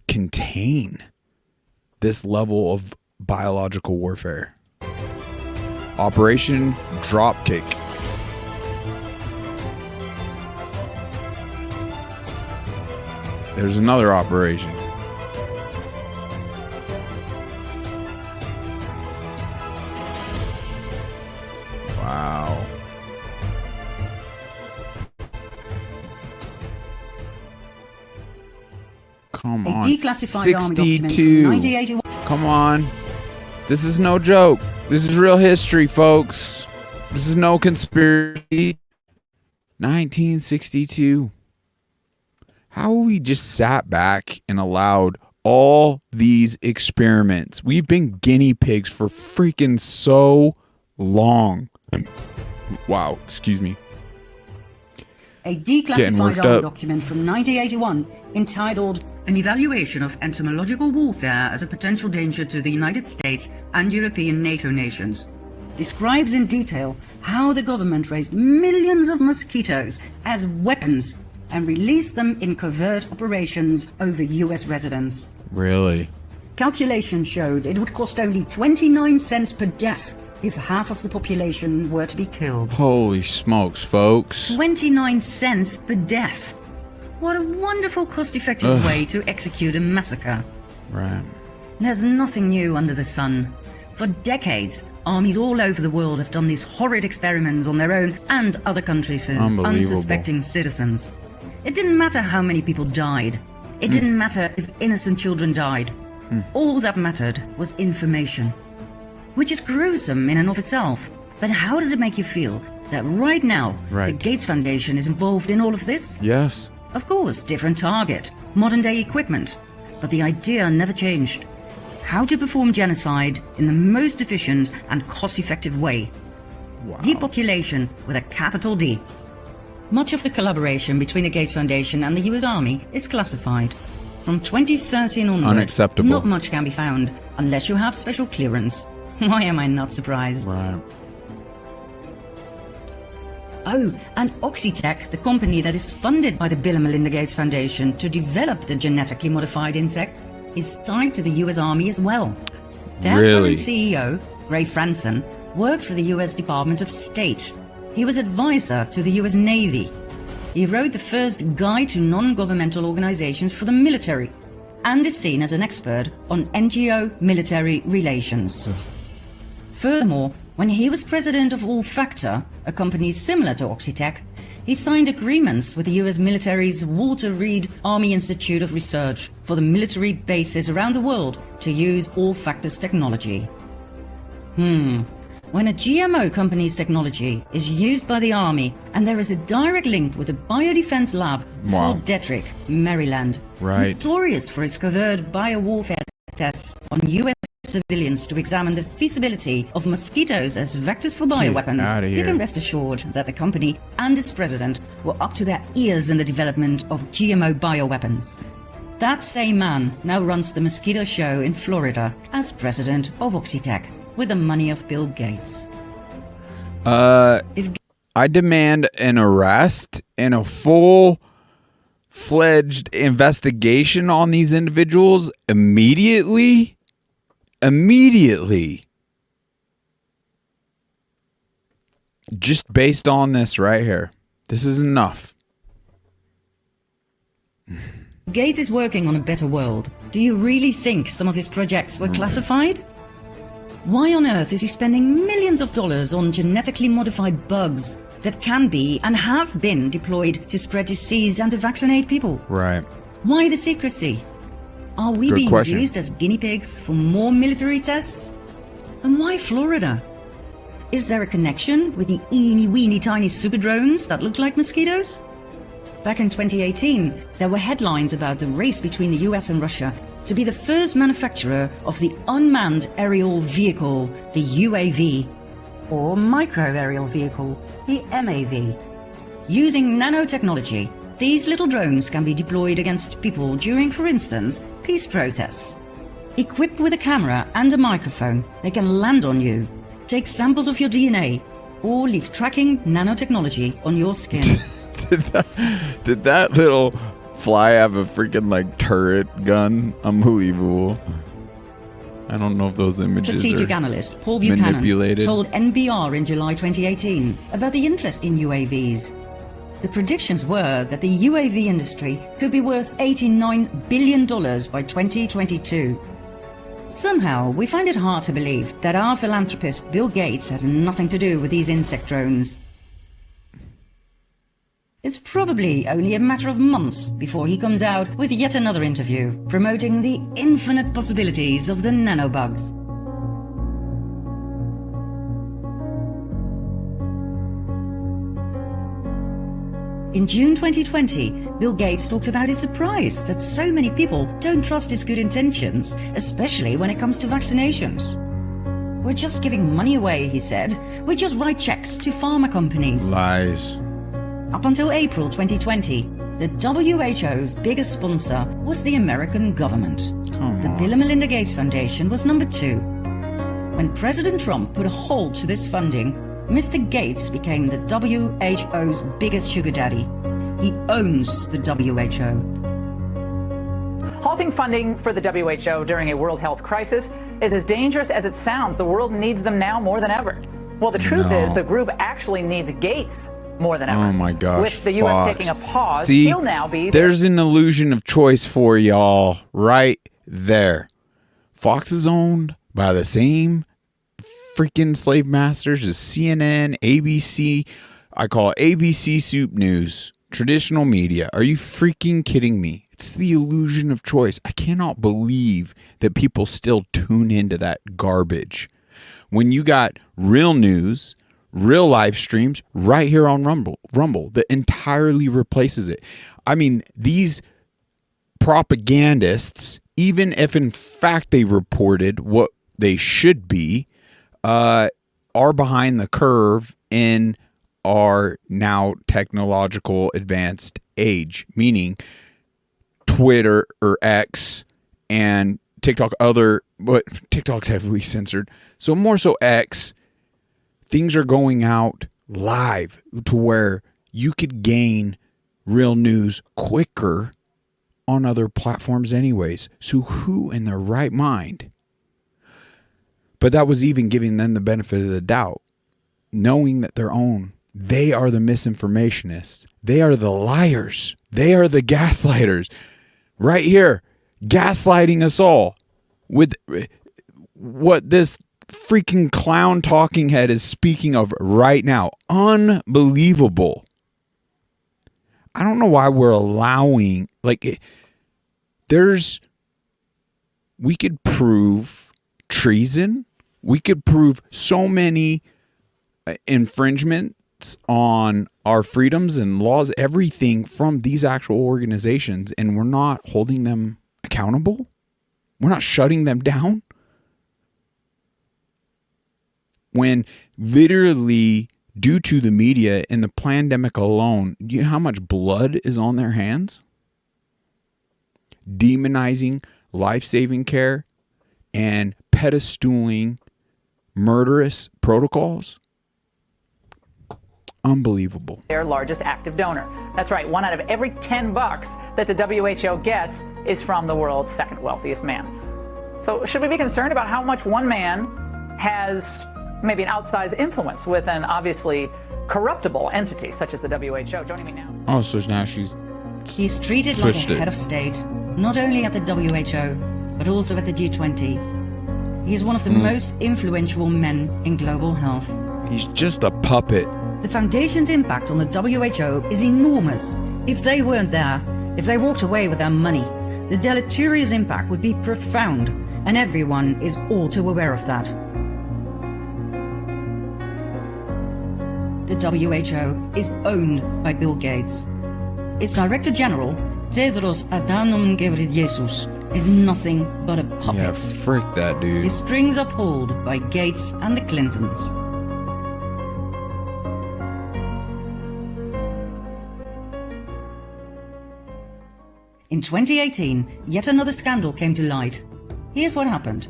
contain this level of biological warfare. Operation Dropkick. There's another operation. Wow. Come on. 62. Come on. This is no joke. This is real history, folks. This is no conspiracy. 1962. How we just sat back and allowed all these experiments. We've been guinea pigs for freaking so long. Wow, excuse me. A declassified document from 1981 entitled An Evaluation of Entomological Warfare as a Potential Danger to the United States and European NATO Nations describes in detail how the government raised millions of mosquitoes as weapons and released them in covert operations over US residents. Really? Calculations showed it would cost only 29 cents per death if half of the population were to be killed. Holy smokes, folks. 29 cents per death. What a wonderful cost-effective way to execute a massacre. Right. There's nothing new under the sun. For decades, armies all over the world have done these horrid experiments on their own and other countries' unsuspecting citizens. It didn't matter how many people died. It didn't matter if innocent children died. All that mattered was information, which is gruesome in and of itself. But how does it make you feel that right now the Gates Foundation is involved in all of this? Yes. Of course, different target, modern-day equipment, but the idea never changed. How to perform genocide in the most efficient and cost-effective way. Wow. Depopulation with a capital D. Much of the collaboration between the Gates Foundation and the US Army is classified. From 2013 onward, Unacceptable. not much can be found unless you have special clearance. Why am I not surprised? Right. Oh, and Oxitec, the company that is funded by the Bill and Melinda Gates Foundation to develop the genetically modified insects, is tied to the US Army as well. Their Really? current CEO, Ray Franson, worked for the US Department of State. He was advisor to the US Navy. He wrote the first guide to non-governmental organizations for the military and is seen as an expert on NGO-military relations. Furthermore, when he was president of Allfactor, a company similar to Oxitec, he signed agreements with the US military's Walter Reed Army Institute of Research for the military bases around the world to use Allfactor's technology. When a GMO company's technology is used by the Army and there is a direct link with the Biodefense Lab, Wow. Fort Detrick, Maryland, Right. notorious for its covert biowarfare tests on US civilians to examine the feasibility of mosquitoes as vectors for bioweapons, outta you here. can rest assured that the company and its president were up to their ears in the development of GMO bioweapons. That same man now runs the mosquito show in Florida as president of Oxitec with the money of Bill Gates. I demand an arrest and a full-fledged investigation on these individuals immediately. Immediately. Just based on this right here. This is enough. Gates is working on a better world. Do you really think some of his projects were classified? Why on earth is he spending millions of dollars on genetically modified bugs that can be and have been deployed to spread disease and to vaccinate people? Right. Why the secrecy? Are we Good being question. used as guinea pigs for more military tests? And why Florida? Is there a connection with the eeny-weeny tiny super drones that look like mosquitoes? Back in 2018, there were headlines about the race between the US and Russia to be the first manufacturer of the unmanned aerial vehicle, the UAV, or micro aerial vehicle, the MAV. Using nanotechnology, these little drones can be deployed against people during, for instance, peace protests. Equipped with a camera and a microphone, they can land on you, take samples of your DNA, or leave tracking nanotechnology on your skin. Did that little fly have a freaking like turret gun? Unbelievable. I don't know if those images Strategic are analyst Paul Buchanan manipulated. told NBR in July 2018 about the interest in UAVs. The predictions were that the UAV industry could be worth $89 billion by 2022. Somehow, we find it hard to believe that our philanthropist Bill Gates has nothing to do with these insect drones. It's probably only a matter of months before he comes out with yet another interview promoting the infinite possibilities of the nanobugs. In June 2020, Bill Gates talked about his surprise that so many people don't trust his good intentions, especially when it comes to vaccinations. We're just giving money away, he said. We just write checks to pharma companies. Lies. Up until April 2020, the WHO's biggest sponsor was the American government. The Bill and Melinda Gates Foundation was number 2. When President Trump put a halt to this funding, Mr. Gates became the WHO's biggest sugar daddy. He owns the WHO. Halting funding for the WHO during a world health crisis is as dangerous as it sounds. The world needs them now more than ever. Well, the truth is the group actually needs Gates more than ever. Oh my gosh. With the U.S. Fox. taking a pause, See, he'll now be... There's an illusion of choice for y'all right there. Fox is owned by the same freaking slave masters as CNN, ABC. I call it ABC Soup News. Traditional media. Are you freaking kidding me? It's the illusion of choice. I cannot believe that people still tune into that garbage. When you got real news, real live streams right here on Rumble that entirely replaces it. I mean, these propagandists, even if in fact they reported what they should be, are behind the curve in our now technological advanced age, meaning Twitter or X and TikTok, but TikTok's heavily censored. So more so X, things are going out live to where you could gain real news quicker on other platforms anyways. So who in their right mind? But that was even giving them the benefit of the doubt, knowing that they are the misinformationists. They are the liars. They are the gaslighters. Right here, gaslighting us all with what this freaking clown talking head is speaking of right now. Unbelievable. I don't know why we're allowing, we could prove treason. We could prove so many infringements on our freedoms and laws, everything from these actual organizations, and we're not holding them accountable. We're not shutting them down. When literally, due to the media and the pandemic alone, you know how much blood is on their hands? Demonizing life-saving care and pedestaling murderous protocols. Unbelievable. Their largest active donor. That's right, 1 out of every $10 that the WHO gets is from the world's second wealthiest man. So should we be concerned about how much one man has maybe an outsized influence with an obviously corruptible entity such as the WHO? Joining me now. Oh, so now she's treated like a head of state, not only at the WHO, but also at the G20. He's one of the most influential men in global health. He's just a puppet. The Foundation's impact on the WHO is enormous. If they weren't there, if they walked away with their money, the deleterious impact would be profound, and everyone is all too aware of that. The WHO is owned by Bill Gates. Its Director General, Tedros Adhanom Ghebreyesus, is nothing but a puppet. Yeah, frick that dude. His strings are pulled by Gates and the Clintons. In 2018, yet another scandal came to light. Here's what happened.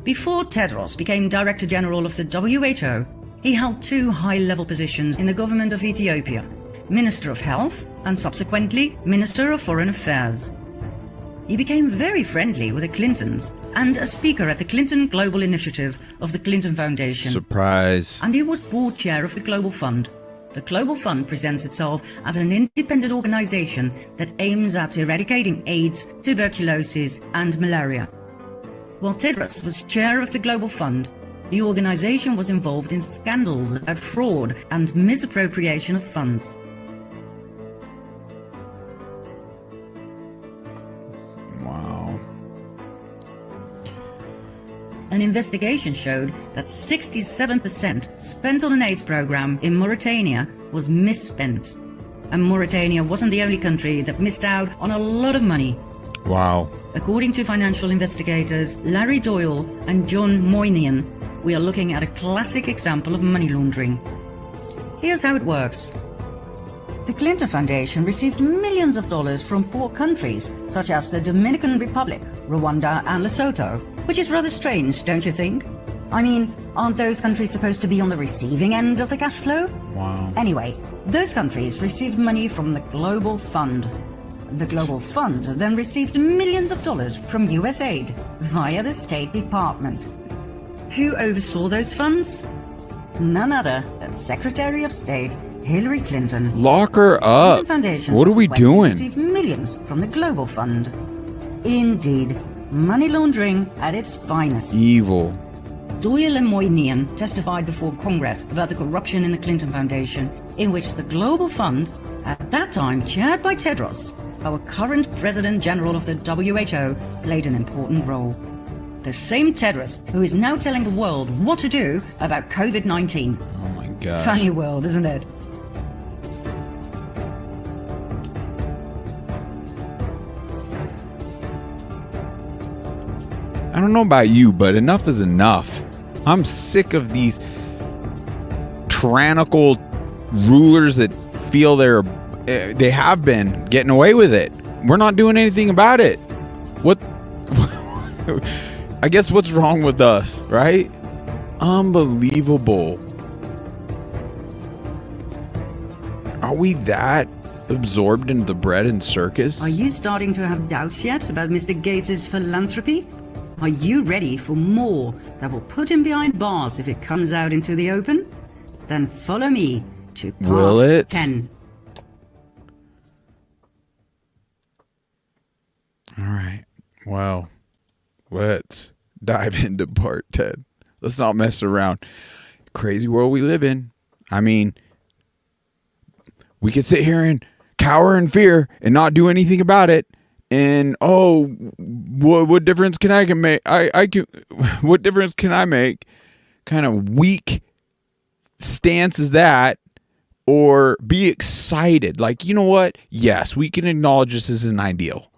Before Tedros became Director General of the WHO, he held 2 high-level positions in the government of Ethiopia, Minister of Health and subsequently Minister of Foreign Affairs. He became very friendly with the Clintons and a speaker at the Clinton Global Initiative of the Clinton Foundation. Surprise. And he was board chair of the Global Fund. The Global Fund presents itself as an independent organization that aims at eradicating AIDS, tuberculosis, and malaria. While Tedros was chair of the Global Fund, the organization was involved in scandals of fraud and misappropriation of funds. Wow. An investigation showed that 67% spent on an AIDS program in Mauritania was misspent. And Mauritania wasn't the only country that missed out on a lot of money. Wow. According to financial investigators Larry Doyle and John Moynihan, we are looking at a classic example of money laundering. Here's how it works. The Clinton Foundation received millions of dollars from poor countries, such as the Dominican Republic, Rwanda, and Lesotho, which is rather strange, don't you think? I mean, aren't those countries supposed to be on the receiving end of the cash flow? Wow. Anyway, those countries received money from the Global Fund. The Global Fund then received millions of dollars from USAID via the State Department. Who oversaw those funds? None other than Secretary of State Hillary Clinton. Lock her up. What are we doing? Received millions from the Global Fund. Indeed, money laundering at its finest. Evil. Doyle and Moynihan testified before Congress about the corruption in the Clinton Foundation, in which the Global Fund, at that time chaired by Tedros, our current President General of the WHO, played an important role. The same terrorist who is now telling the world what to do about COVID-19. Oh my God. Funny world, isn't it? I don't know about you, but enough is enough. I'm sick of these tyrannical rulers that feel they have been getting away with it. We're not doing anything about it. What? I guess what's wrong with us, right? Unbelievable. Are we that absorbed into the bread and circus? Are you starting to have doubts yet about Mr. Gates' philanthropy? Are you ready for more that will put him behind bars if it comes out into the open? Then follow me to part 10. All right. Well, let's dive into part 10. Let's not mess around. Crazy world we live in. I mean, we could sit here and cower in fear and not do anything about it. And what difference can I make? What difference can I make? Kind of weak stance is that, or be excited? Like, you know what? Yes, we can acknowledge this isn't ideal.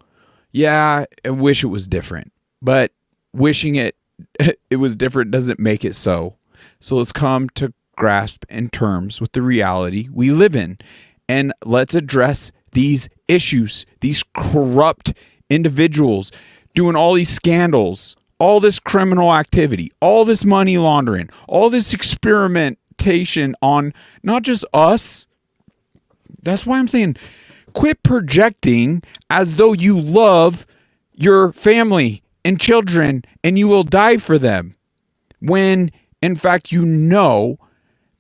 Yeah, I wish it was different, but wishing it was different doesn't make it so. So let's come to grasp in terms with the reality we live in, and let's address these issues, these corrupt individuals doing all these scandals, all this criminal activity, all this money laundering, all this experimentation on not just us. That's why I'm saying quit projecting as though you love your family and children and you will die for them, when in fact you know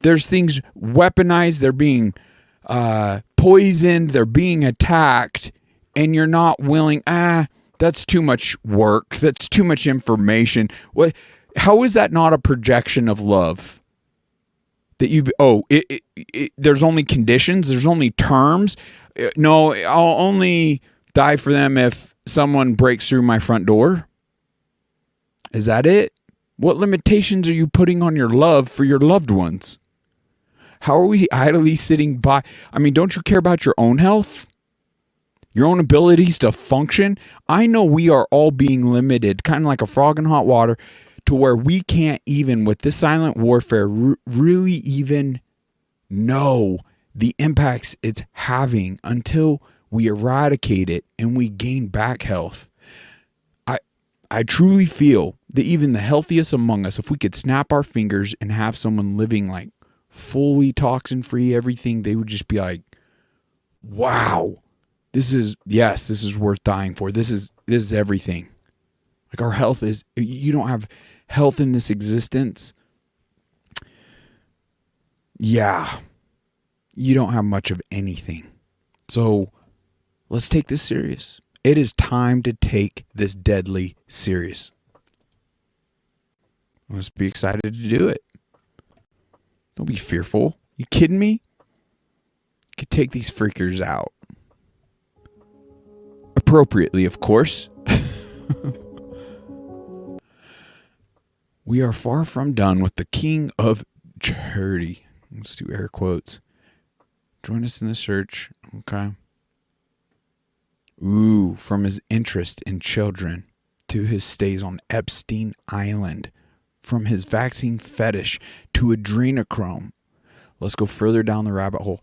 there's things weaponized, they're being poisoned, they're being attacked, and you're not willing. That's too much work, that's too much information. What? How is that not a projection of love? That you there's only conditions, there's only terms. No, I'll only die for them if someone breaks through my front door. Is that it? What limitations are you putting on your love for your loved ones? How are we idly sitting by? I mean, don't you care about your own health? Your own abilities to function? I know we are all being limited, kind of like a frog in hot water, to where we can't even, with this silent warfare, really even know the impacts it's having until we eradicate it and we gain back health. I truly feel that even the healthiest among us, if we could snap our fingers and have someone living like fully toxin free, everything, they would just be like, wow, this is worth dying for. This is everything. Like, our health is, you don't have health in this existence. Yeah, you don't have much of anything. So let's take this serious. It is time to take this deadly serious. Let's be excited to do it. Don't be fearful. You kidding me? You could take these freakers out. Appropriately, of course. We are far from done with the king of charity. Let's do air quotes. Join us in the search. Okay. Ooh, from his interest in children to his stays on Epstein Island, from his vaccine fetish to adrenochrome. Let's go further down the rabbit hole.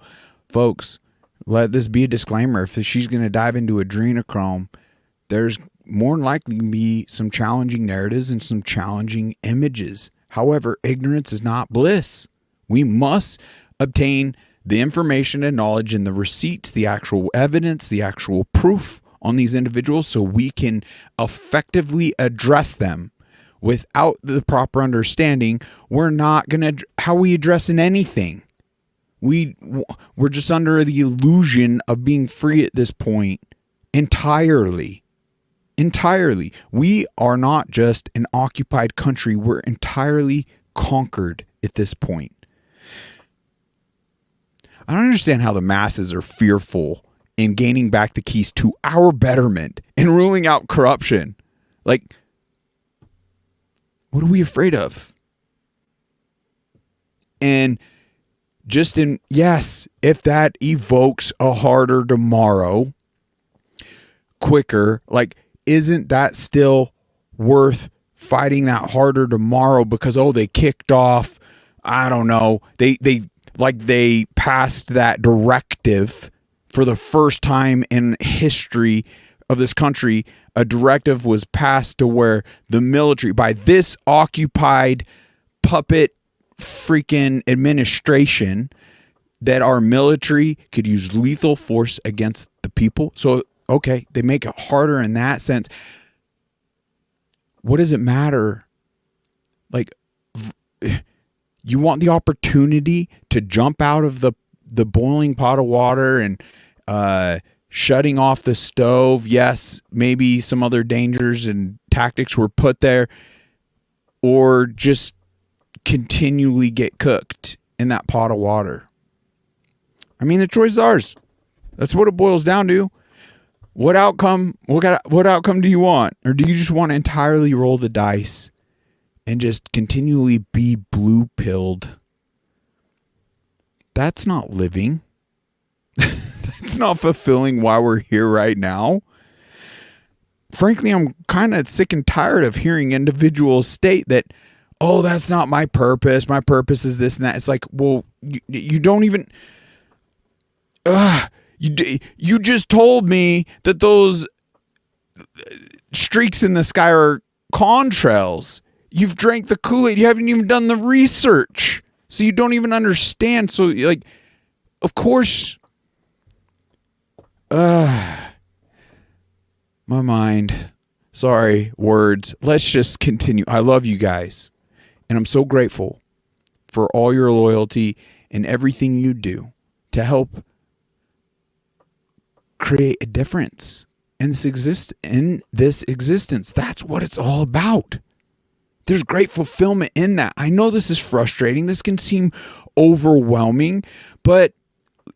Folks, let this be a disclaimer. If she's going to dive into adrenochrome, there's more than likely to be some challenging narratives and some challenging images. However, ignorance is not bliss. We must obtain the information and knowledge and the receipts, the actual evidence, the actual proof on these individuals so we can effectively address them. Without the proper understanding, we're not going to, how are we addressing anything? We're just under the illusion of being free at this point entirely. Entirely. We are not just an occupied country. We're entirely conquered at this point. I don't understand how the masses are fearful in gaining back the keys to our betterment and ruling out corruption. Like, What are we afraid of? And yes, if that evokes a harder tomorrow, quicker, like, isn't that still worth fighting that harder tomorrow? Because, they kicked off, I don't know, they passed that directive for the first time in history of this country. A directive was passed to where the military, by this occupied puppet freaking administration, that our military could use lethal force against the people. So, okay, they make it harder in that sense. What does it matter? Like, you want the opportunity to jump out of the boiling pot of water and shutting off the stove. Yes, maybe some other dangers and tactics were put there, or just continually get cooked in that pot of water. I mean, the choice is ours. That's what it boils down to. What outcome do you want? Or do you just want to entirely roll the dice and just continually be blue-pilled? That's not living. That's not fulfilling why we're here right now. Frankly, I'm kind of sick and tired of hearing individuals state that, that's not my purpose. My purpose is this and that. It's like, well, you don't even... You just told me that those streaks in the sky are contrails. You've drank the Kool-Aid. You haven't even done the research. So you don't even understand. So, like, of course... my mind. Sorry, words. Let's just continue. I love you guys. And I'm so grateful for all your loyalty and everything you do to help create a difference in this existence. That's what it's all about. There's great fulfillment in that. I know this is frustrating. This can seem overwhelming, but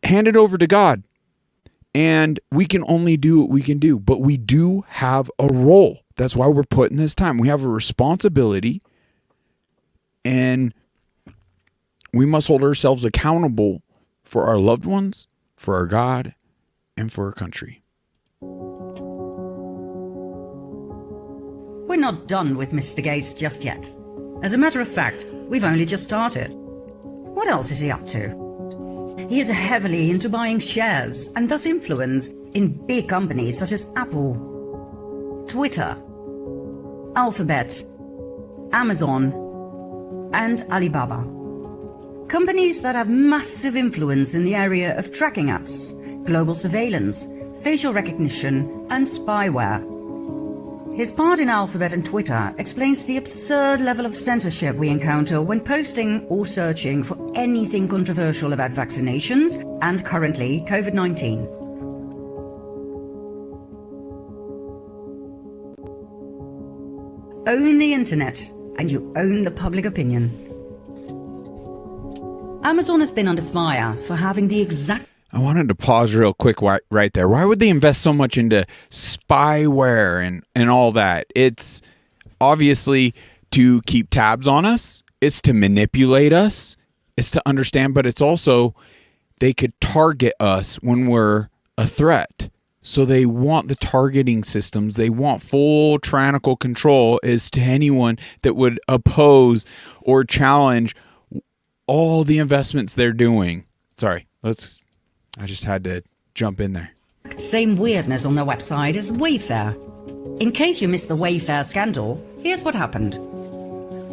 hand it over to God. And we can only do what we can do. But we do have a role. That's why we're put in this time. We have a responsibility. And we must hold ourselves accountable for our loved ones, for our God, and for our country. We're not done with Mr. Gates just yet. As a matter of fact, we've only just started. What else is he up to? He is heavily into buying shares and thus influence in big companies such as Apple, Twitter, Alphabet, Amazon, and Alibaba. Companies that have massive influence in the area of tracking apps, global surveillance, facial recognition, and spyware. His part in Alphabet and Twitter explains the absurd level of censorship we encounter when posting or searching for anything controversial about vaccinations and currently COVID-19. Own the internet and you own the public opinion. Amazon has been under fire for having the exact... I wanted to pause real quick right there. Why would they invest so much into spyware and all that? It's obviously to keep tabs on us. It's to manipulate us. It's to understand, but it's also they could target us when we're a threat. So they want the targeting systems. They want full tyrannical control as to anyone that would oppose or challenge all the investments they're doing. Sorry, I just had to jump in there. Same weirdness on their website as Wayfair. In case you missed the Wayfair scandal, here's what happened.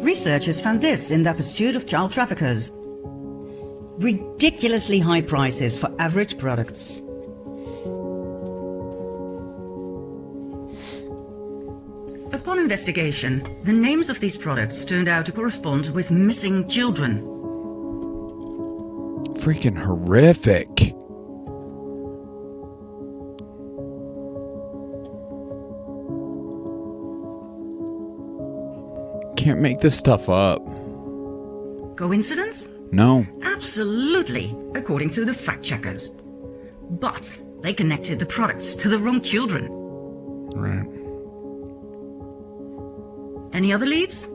Researchers found this in their pursuit of child traffickers. Ridiculously high prices for average products. Upon investigation, the names of these products turned out to correspond with missing children. Freaking horrific. Can't make this stuff up. Coincidence? No. Absolutely, according to the fact checkers. But they connected the products to the wrong children. Right. Any other leads?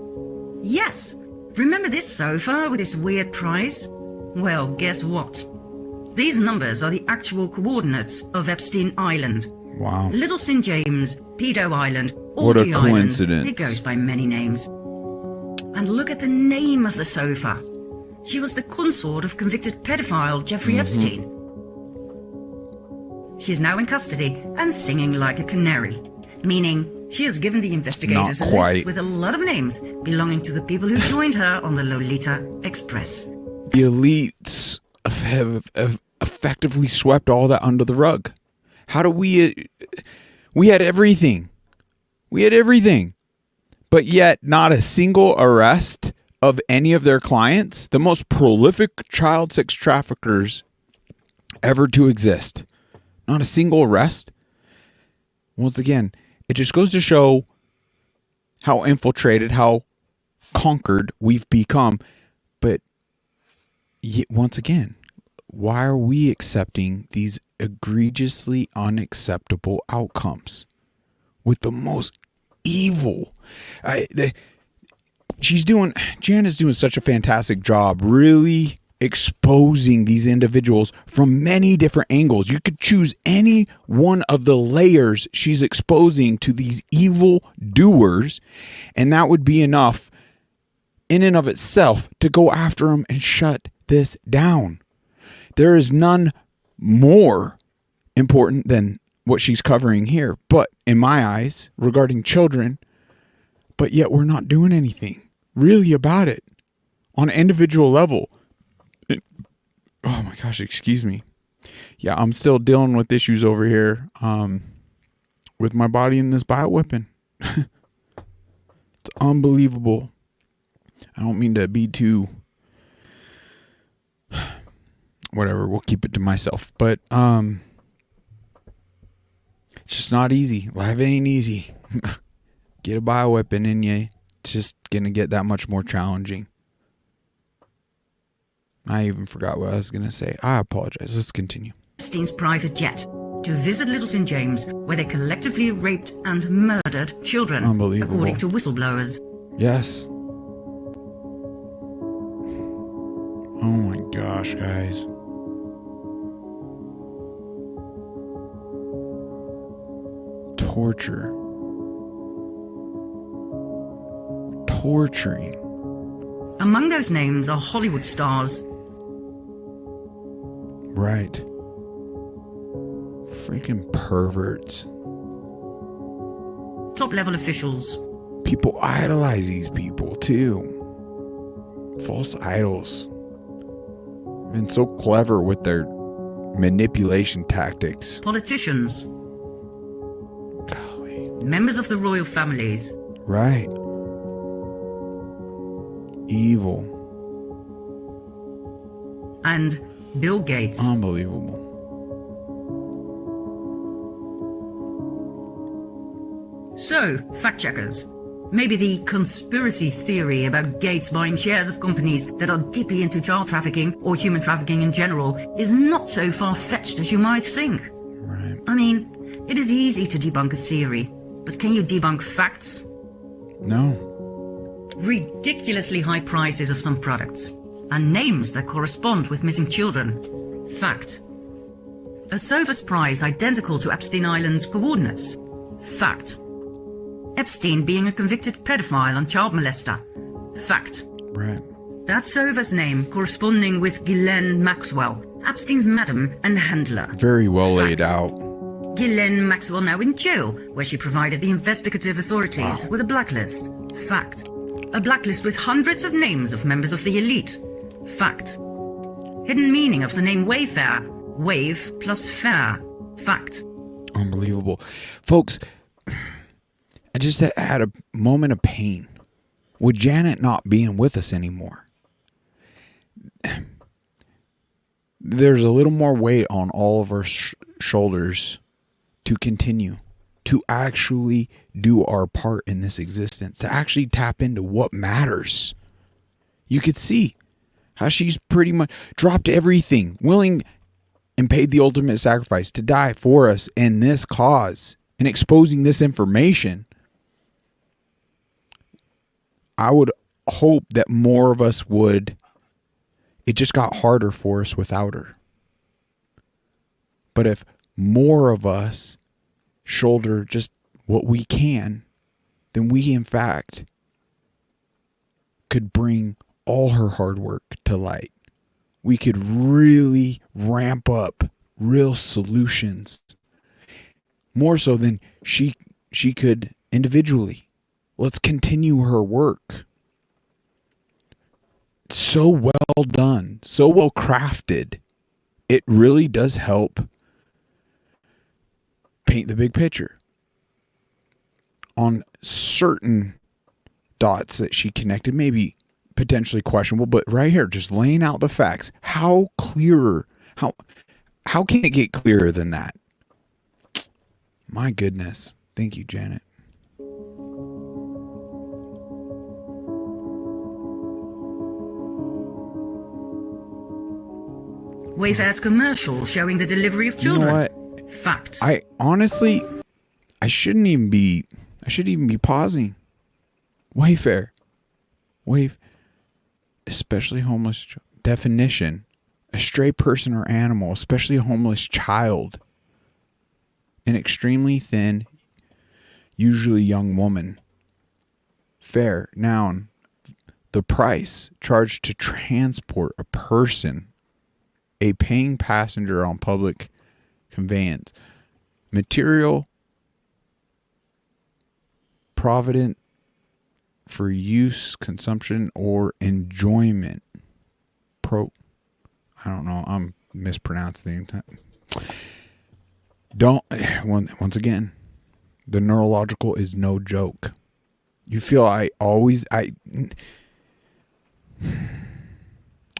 Yes. Remember this sofa with this weird price? Well, guess what? These numbers are the actual coordinates of Epstein Island. Wow. Little St. James, Pedo Island, What a Orgy Island. coincidence. It goes by many names. And look at the name of the sofa. She was the consort of convicted pedophile Jeffrey Epstein. She is now in custody and singing like a canary, meaning she has given the investigators a list with a lot of names belonging to the people who joined her on the Lolita Express. The elites have effectively swept all that under the rug. How do we had everything. We had everything. But yet not a single arrest of any of their clients, the most prolific child sex traffickers ever to exist. Not a single arrest. Once again, it just goes to show how infiltrated, how conquered we've become. But once again, why are we accepting these egregiously unacceptable outcomes with the most evil? Janet's doing such a fantastic job really exposing these individuals from many different angles. You could choose any one of the layers she's exposing to these evil doers, and that would be enough in and of itself to go after them and shut this down. There is none more important than what she's covering here, but in my eyes, regarding children, but yet we're not doing anything really about it on an individual level. Oh my gosh, excuse me. Yeah, I'm still dealing with issues over here with my body in this bioweapon. It's unbelievable. I don't mean to be too whatever, we'll keep it to myself. But it's just not easy. Life ain't easy. Get a bioweapon in you. It's just gonna get that much more challenging. I even forgot what I was gonna say. I apologize. Let's continue. Epstein's private jet to visit Little St. James, where they collectively raped and murdered children, Unbelievable. according to whistleblowers. Yes. Oh my gosh, guys. Torture. Torturing. Among those names are Hollywood stars. Right. Freaking perverts. Top-level officials. People idolize these people too. False idols. Been so clever with their manipulation tactics. Politicians. Golly. Members of the royal families. Right. Evil. And Bill Gates. Unbelievable. So, fact checkers. Maybe the conspiracy theory about Gates buying shares of companies that are deeply into child trafficking or human trafficking in general is not so far-fetched as you might think. Right. I mean, it is easy to debunk a theory, but can you debunk facts? No. Ridiculously high prices of some products, and names that correspond with missing children. Fact. A sofa's price identical to Epstein Island's coordinates. Fact. Epstein being a convicted pedophile and child molester. Fact. Right. That sofa's name corresponding with Ghislaine Maxwell, Epstein's madam and handler. Very well Fact. laid out. Ghislaine Maxwell now in jail, where she provided the investigative authorities with a blacklist. Fact. A blacklist with hundreds of names of members of the elite. Fact. Hidden meaning of the name Wayfair. Wave plus fair. Fact. Unbelievable. Folks, I just had a moment of pain with Janet not being with us anymore. There's a little more weight on all of our shoulders to continue, to actually do our part in this existence, to actually tap into what matters. You could see how she's pretty much dropped everything, willing and paid the ultimate sacrifice to die for us in this cause and exposing this information. I would hope that more of us would. It just got harder for us without her. But if more of us shoulder just what we can, then we, in fact, could bring all her hard work to light. We could really ramp up real solutions, more so than she could individually. Let's continue her work. So well done, so well crafted. It really does help paint the big picture on certain dots that she connected, maybe potentially questionable, but right here, just laying out the facts. How clearer, how can it get clearer than that? My goodness. Thank you, Janet. Wayfair's commercial showing the delivery of children. You know what? Fact. I honestly, I shouldn't even be pausing. Wayfair. Especially homeless. Definition. A stray person or animal, especially a homeless child. An extremely thin, usually young woman. Fair. Noun. The price charged to transport a person, a paying passenger on public conveyance. Material provident for use, consumption, or enjoyment. I don't know. I'm mispronouncing the entire. Once again, the neurological is no joke. You feel I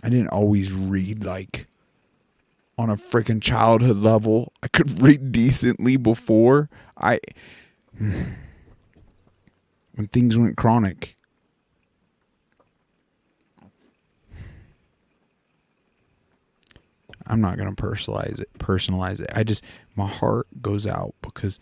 didn't always read like on a freaking childhood level. I could read decently before when things went chronic. I'm not going to personalize it. My heart goes out because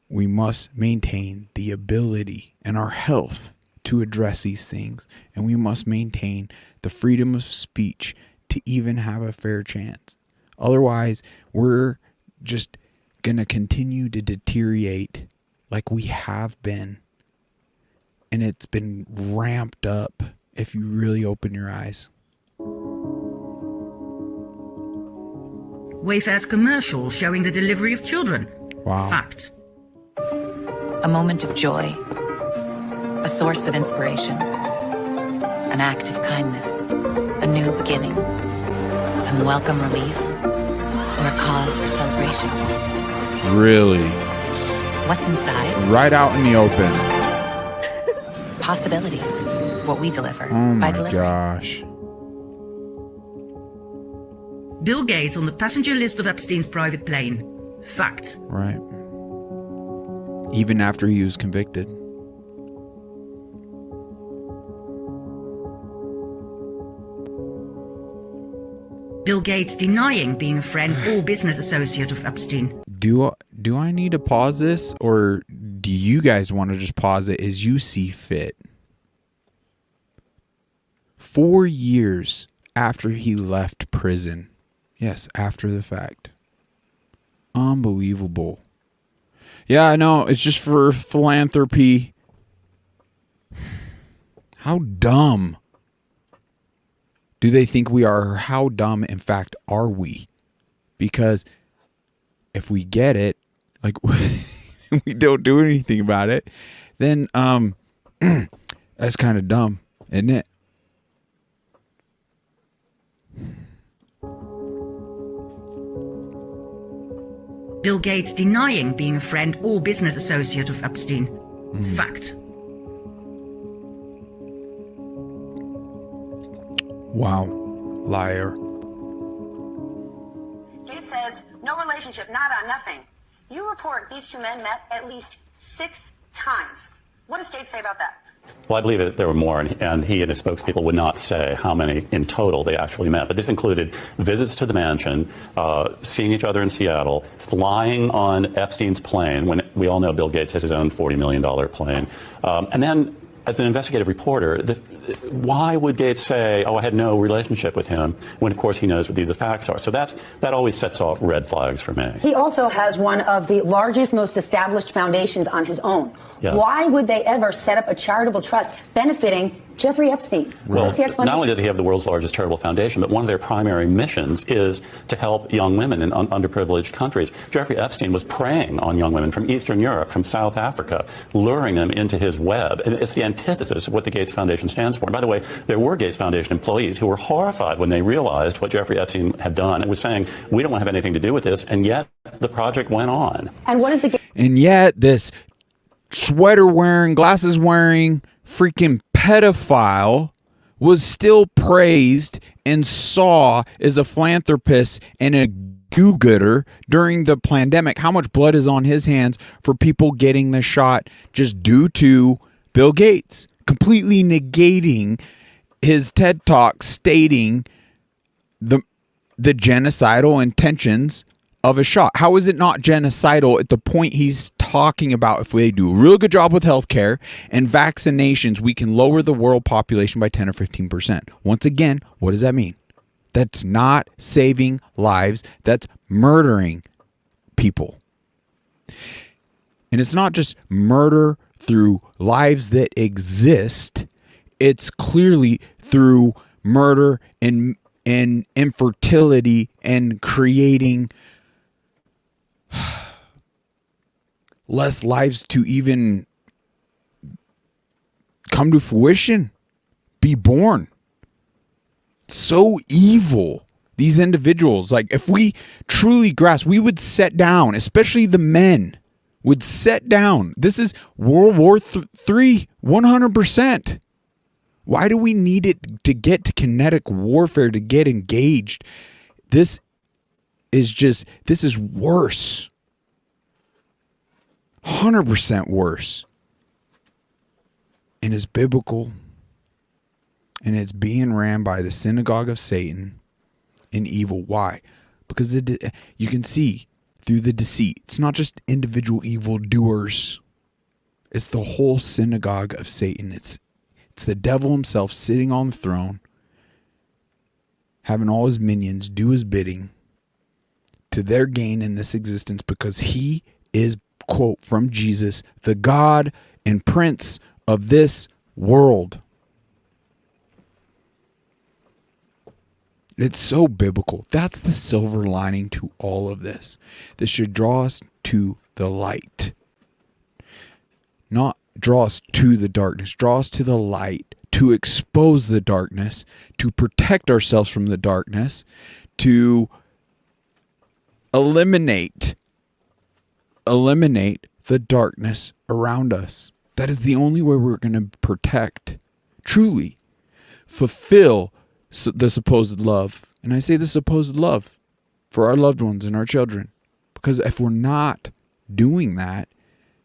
we must maintain the ability and our health to address these things. And we must maintain the freedom of speech to even have a fair chance. Otherwise, we're just going to continue to deteriorate like we have been. And it's been ramped up if you really open your eyes. Wayfair's commercial showing the delivery of children. Wow. Fact. A moment of joy. A source of inspiration. An act of kindness. A new beginning. Some welcome relief. Or a cause for celebration. Really? What's inside? Right out in the open. Possibilities. What we deliver. Oh my by delivering. gosh. Bill Gates on the passenger list of Epstein's private plane. Fact. Right. Even after he was convicted. Bill Gates denying being a friend or business associate of Epstein. Do I need to pause this, or do you guys want to just pause it as you see fit? 4 years after he left prison. Yes, after the fact. Unbelievable. Yeah, I know. It's just for philanthropy. How dumb do they think we are? Or how dumb, in fact, are we? Because if we get it, like we don't do anything about it, then that's kind of dumb, isn't it? Bill Gates denying being a friend or business associate of Epstein. Fact. Wow. Liar. Gates says, no relationship, nada, nothing. You report these two men met at least 6 times. What does Gates say about that? Well, I believe that there were more, and he and his spokespeople would not say how many in total they actually met. But this included visits to the mansion, seeing each other in Seattle, flying on Epstein's plane, when we all know Bill Gates has his own $40 million plane, and then as an investigative reporter, why would Gates say, "Oh, I had no relationship with him," when of course he knows what the facts are? So that always sets off red flags for me. He also has one of the largest, most established foundations on his own. Yes. Why would they ever set up a charitable trust benefiting Jeffrey Epstein? Well, What's the explanation? not only does he have the world's largest charitable foundation, but one of their primary missions is to help young women in underprivileged countries. Jeffrey Epstein was preying on young women from Eastern Europe, from South Africa, luring them into his web. And it's the antithesis of what the Gates Foundation stands for. And by the way, there were Gates Foundation employees who were horrified when they realized what Jeffrey Epstein had done and was saying, "We don't want to have anything to do with this," and yet the project went on. And what is the... And yet this sweater wearing, glasses wearing, freaking pedophile was still praised and saw as a philanthropist and a go-getter during the pandemic. How much blood is on his hands for people getting the shot just due to Bill Gates completely negating his TED Talk stating the genocidal intentions of a shot. How is it not genocidal at the point he's talking about? If they do a real good job with healthcare and vaccinations, we can lower the world population by 10 or 15%. Once again, what does that mean? That's not saving lives. That's murdering people. And it's not just murder through lives that exist. It's clearly through murder and infertility and creating less lives to even come to fruition, be born. So evil, these individuals. Like, if we truly grasp, we would set down, especially the men would set down. This is World War III, 100%. Why do we need it to get to kinetic warfare, to get engaged? This is worse. 100% worse. And it's biblical. And it's being ran by the synagogue of Satan and evil. Why? Because you can see through the deceit. It's not just individual evil doers. It's the whole synagogue of Satan. It's the devil himself sitting on the throne, having all his minions do his bidding to their gain in this existence, because he is, quote from Jesus, the God and Prince of this world. It's so biblical. That's the silver lining to all of this. This should draw us to the light. Not draw us to the darkness. Draw us to the light, to expose the darkness, to protect ourselves from the darkness, to eliminate the darkness around us. That is the only way we're going to protect, truly fulfill the supposed love. And I say the supposed love for our loved ones and our children. Because if we're not doing that,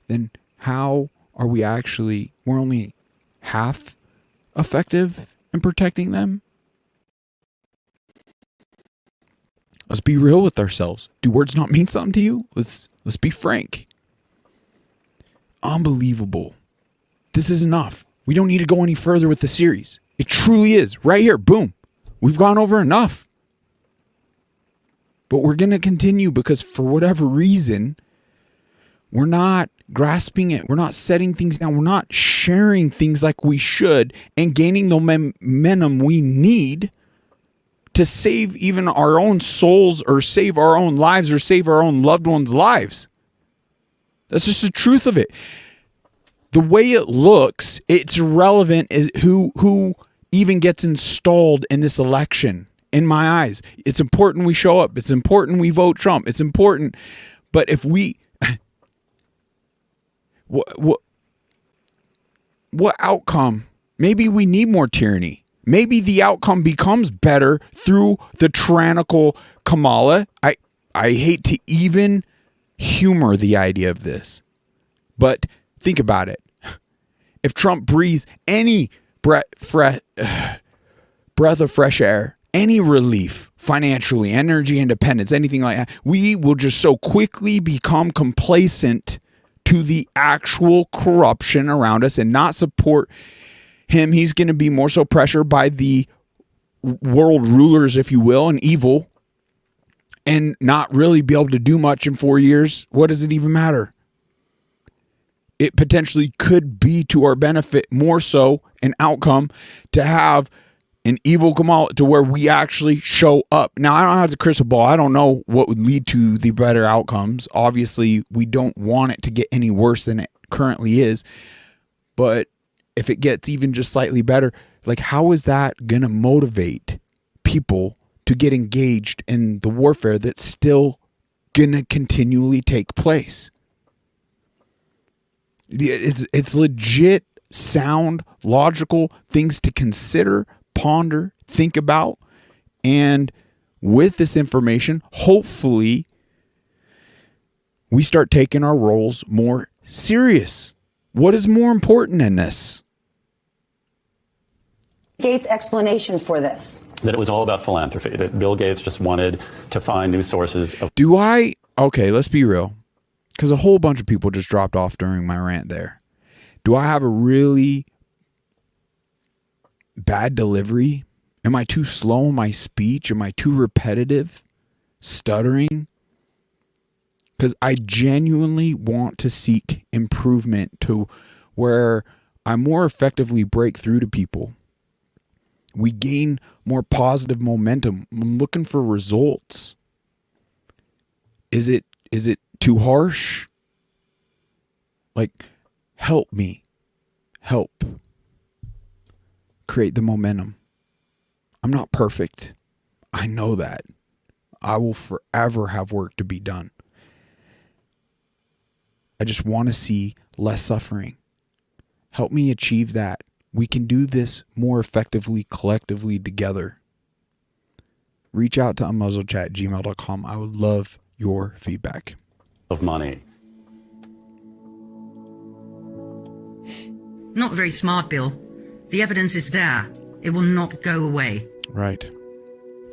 then how are we actually, we're only half effective in protecting them? Let's be real with ourselves. Do words not mean something to you? Let's be frank. Unbelievable. This is enough. We don't need to go any further with the series. It truly is. Right here. Boom. We've gone over enough. But we're going to continue because for whatever reason, we're not grasping it. We're not setting things down. We're not sharing things like we should and gaining the momentum we need to save even our own souls or save our own lives or save our own loved ones' lives. That's just the truth of it. The way it looks, it's irrelevant is who even gets installed in this election. In my eyes, it's important we show up. It's important we vote Trump. It's important. But if we, what outcome? Maybe we need more tyranny. Maybe the outcome becomes better through the tyrannical Kamala. I hate to even humor the idea of this, but think about it. If Trump breathes any breath of fresh air, any relief, financially, energy independence, anything like that, we will just so quickly become complacent to the actual corruption around us and not support him, he's going to be more so pressured by the world rulers, if you will, and evil, and not really be able to do much in 4 years. What does it even matter? It potentially could be to our benefit more so an outcome to have an evil come out to where we actually show up. Now, I don't have the crystal ball. I don't know what would lead to the better outcomes. Obviously, we don't want it to get any worse than it currently is. But if it gets even just slightly better, like, how is that going to motivate people to get engaged in the warfare that's still going to continually take place? It's legit, sound, logical things to consider, ponder, think about. And with this information, hopefully, we start taking our roles more serious. What is more important in this? Gates' explanation for this. That it was all about philanthropy, that Bill Gates just wanted to find new sources of... Okay, let's be real. Because a whole bunch of people just dropped off during my rant there. Do I have a really bad delivery? Am I too slow in my speech? Am I too repetitive? Stuttering? Because I genuinely want to seek improvement to where I more effectively break through to people. We gain more positive momentum. I'm looking for results. Is it too harsh? Like, help me. Help. Create the momentum. I'm not perfect. I know that. I will forever have work to be done. I just want to see less suffering. Help me achieve that. We can do this more effectively, collectively together. Reach out to unmuzzledchat@gmail.com. I would love your feedback. Of money. Not very smart, Bill. The evidence is there. It will not go away. Right.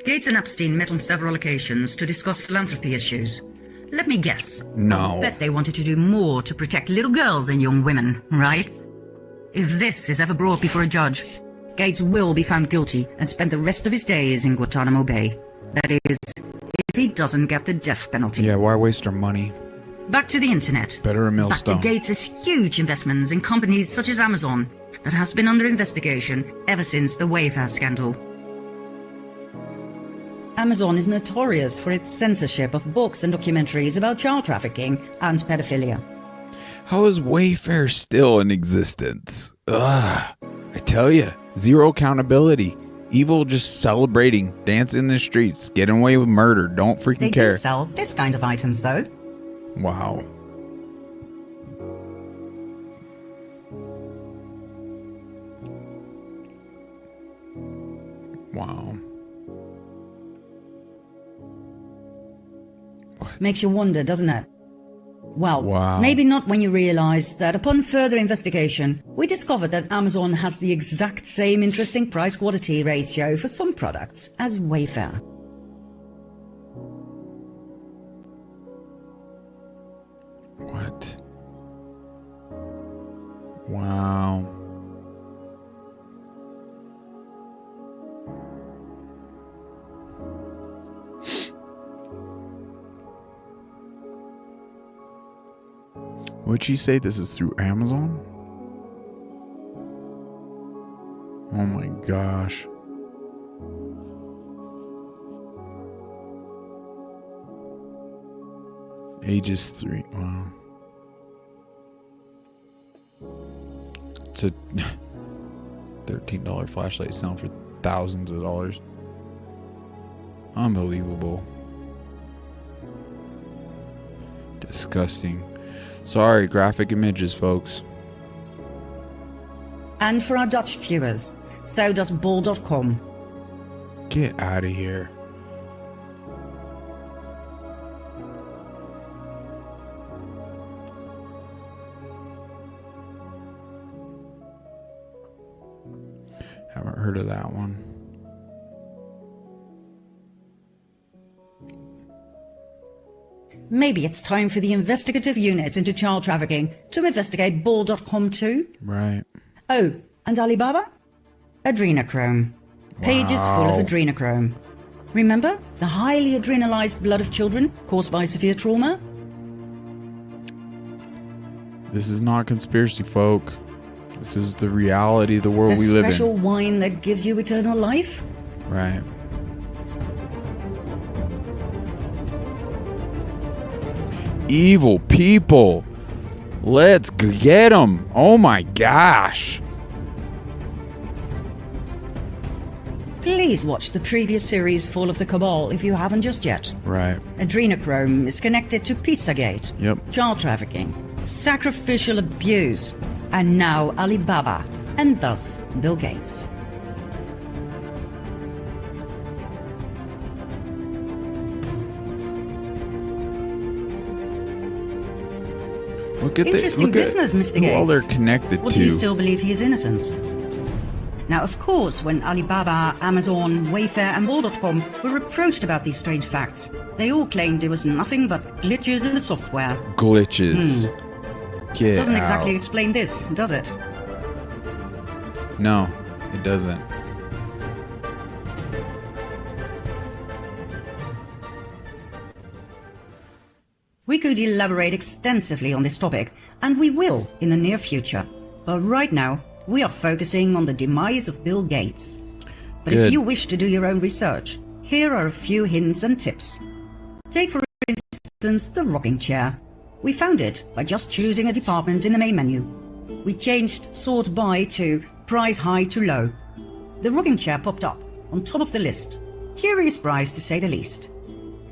Gates and Epstein met on several occasions to discuss philanthropy issues. Let me guess. No. I bet they wanted to do more to protect little girls and young women, right? If this is ever brought before a judge, Gates will be found guilty and spend the rest of his days in Guantanamo Bay. That is, if he doesn't get the death penalty. Yeah, why waste our money? Back to the internet. Better a Back millstone. to Gates' huge investments in companies such as Amazon that has been under investigation ever since the Wayfair scandal. Amazon is notorious for its censorship of books and documentaries about child trafficking and pedophilia. How is Wayfair still in existence? Ugh. I tell you, zero accountability. Evil just celebrating, dancing in the streets, getting away with murder. Don't freaking They care. do sell this kind of items, though. Wow. Wow. Makes you wonder, doesn't it? Well, Wow. maybe not when you realize that upon further investigation, we discovered that Amazon has the exact same interesting price-quality ratio for some products as Wayfair. What? Wow. Would she say this is through Amazon? Oh my gosh. Ages 3. Wow. It's a $13 flashlight selling for thousands of dollars. Unbelievable. Disgusting. Sorry, graphic images, folks. And for our Dutch viewers, so does bol.com. Get out of here. Haven't heard of that one. Maybe it's time for the investigative unit into child trafficking to investigate Ball.com too. Right. Oh, and Alibaba? Adrenochrome. Pages full of adrenochrome. Remember the highly adrenalized blood of children caused by severe trauma? This is not conspiracy, folk. This is the reality of the world we live in. The special wine that gives you eternal life? Right. Evil people. Let's get them. Oh my gosh. Please watch the previous series Fall of the Cabal if you haven't just yet. Right. Adrenochrome is connected to Pizzagate, Yep. child trafficking, sacrificial abuse, and now Alibaba, and thus Bill Gates. Look at Interesting business, Mr. Gates. all they're connected Or to. do you still believe he is innocent? Now, of course, when Alibaba, Amazon, Wayfair, and Ball.com were approached about these strange facts, they all claimed it was nothing but glitches in the software. Glitches. Get Doesn't out. exactly explain this, does it? No, it doesn't. We could elaborate extensively on this topic, and we will in the near future. But right now, we are focusing on the demise of Bill Gates. But Good. if you wish to do your own research, here are a few hints and tips. Take for instance the rocking chair. We found it by just choosing a department in the main menu. We changed sort by to price high to low. The rocking chair popped up on top of the list. Curious price to say the least.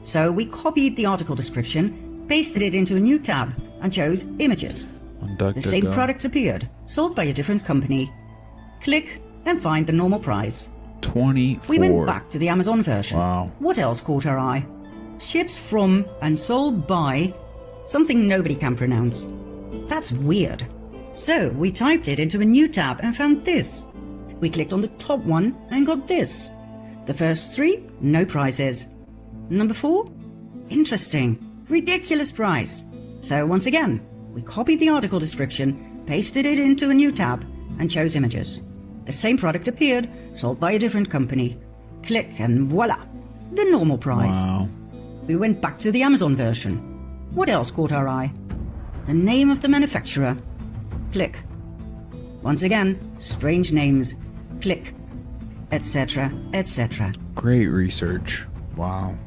So we copied the article description, pasted it into a new tab, and chose images. The same product appeared, sold by a different company. Click and find the normal price. 24. We went back to the Amazon version. Wow. What else caught our eye? Ships from and sold by something nobody can pronounce. That's weird. So we typed it into a new tab and found this. We clicked on the top one and got this. The first three, no prices. Number 4? Interesting. Ridiculous price. So once again, we copied the article description, pasted it into a new tab, and chose images. The same product appeared, sold by a different company. Click and voila, the normal price. Wow. We went back to the Amazon version. What else caught our eye? The name of the manufacturer. Click. Once again, strange names. Click. Etc., etc. Great research. Wow.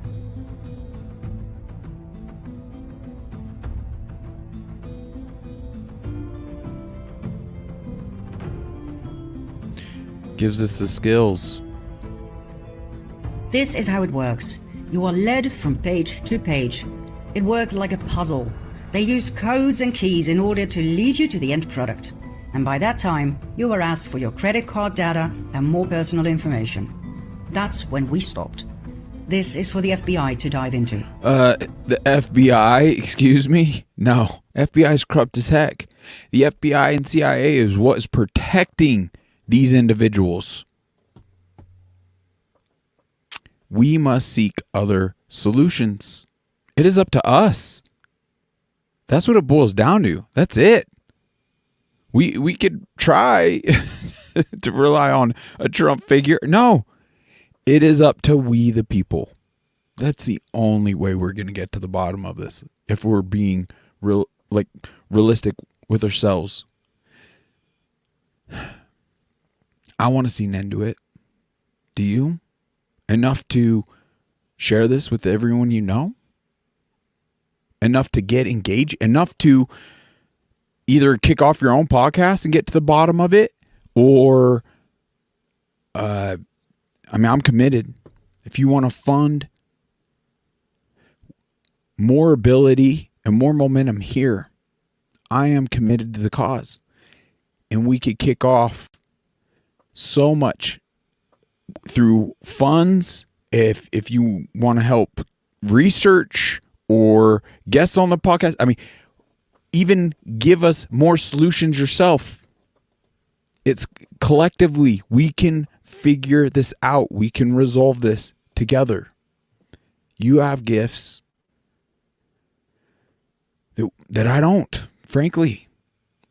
Gives us the skills. This is how it works. You are led from page to page. It works like a puzzle. They use codes and keys in order to lead you to the end product. And by that time, you are asked for your credit card data and more personal information. That's when we stopped. This is for the FBI to dive into. The FBI, excuse me? No. FBI is corrupt as heck. The FBI and CIA is what is protecting these individuals. We must seek other solutions. It is up to us. That's what it boils down to. That's it. We could try to rely on a Trump figure. No. It is up to we the people. That's the only way we're going to get to the bottom of this. If we're being realistic with ourselves. I want to see an end to it. Do you? Enough to share this with everyone you know? Enough to get engaged? Enough to either kick off your own podcast and get to the bottom of it? Or, I'm committed. If you want to fund more ability and more momentum here, I am committed to the cause. And we could kick off so much through funds. If you want to help research or guests on the podcast, even give us more solutions yourself. It's collectively, we can figure this out. We can resolve this together. You have gifts. that I don't, frankly.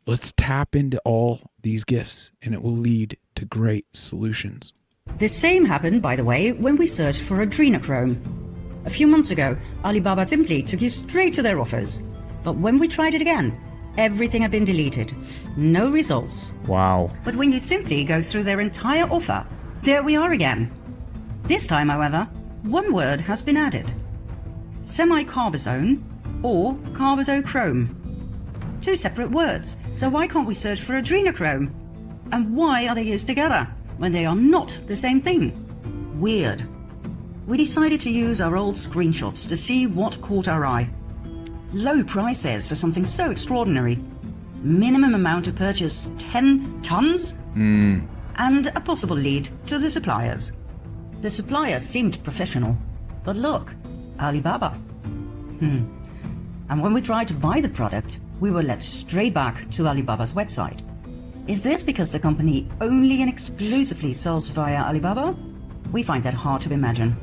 Let's tap into all these gifts and it will lead to great solutions. The same happened, by the way, when we searched for adrenochrome. A few months ago, Alibaba simply took you straight to their offers. But when we tried it again, everything had been deleted. No results. Wow. But when you simply go through their entire offer, there we are again. This time, however, one word has been added. Semicarbazone or carbazochrome. Two separate words, so why can't we search for adrenochrome? And why are they used together when they are not the same thing? Weird. We decided to use our old screenshots to see what caught our eye. Low prices for something so extraordinary. Minimum amount to purchase 10 tons? And a possible lead to the suppliers. The suppliers seemed professional, but look, Alibaba. And when we tried to buy the product, we were led straight back to Alibaba's website. Is this because the company only and exclusively sells via Alibaba? We find that hard to imagine.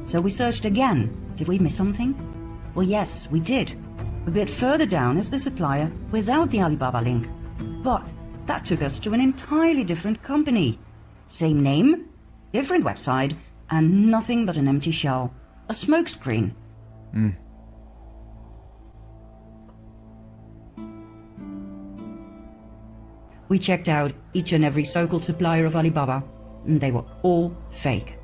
So we searched again. Did we miss something? Well, yes, we did. A bit further down is the supplier without the Alibaba link. But that took us to an entirely different company. Same name, different website, and nothing but an empty shell. A smokescreen. We checked out each and every so-called supplier of Alibaba, and they were all fake.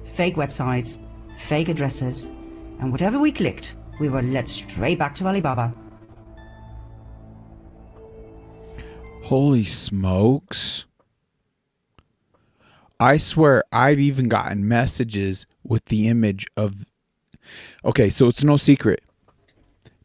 Fake websites, fake addresses, and whatever we clicked, we were led straight back to Alibaba. Holy smokes. I swear I've even gotten messages with the image of... Okay, so it's no secret.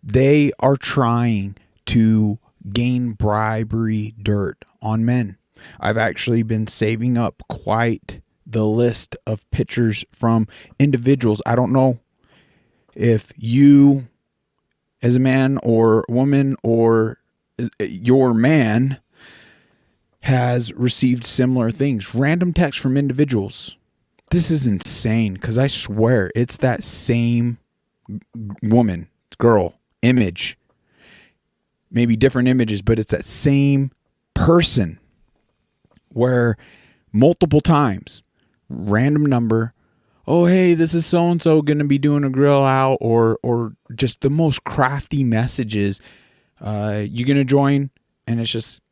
They are trying to gain bribery dirt on men. I've actually been saving up quite the list of pictures from individuals. I don't know if you as a man or woman or your man has received similar things. Random texts from individuals. This is insane because I swear it's that same woman, girl, image. Maybe different images, but it's that same person where multiple times, random number, oh, hey, this is so-and-so going to be doing a grill out, or just the most crafty messages. You going to join? And it's just,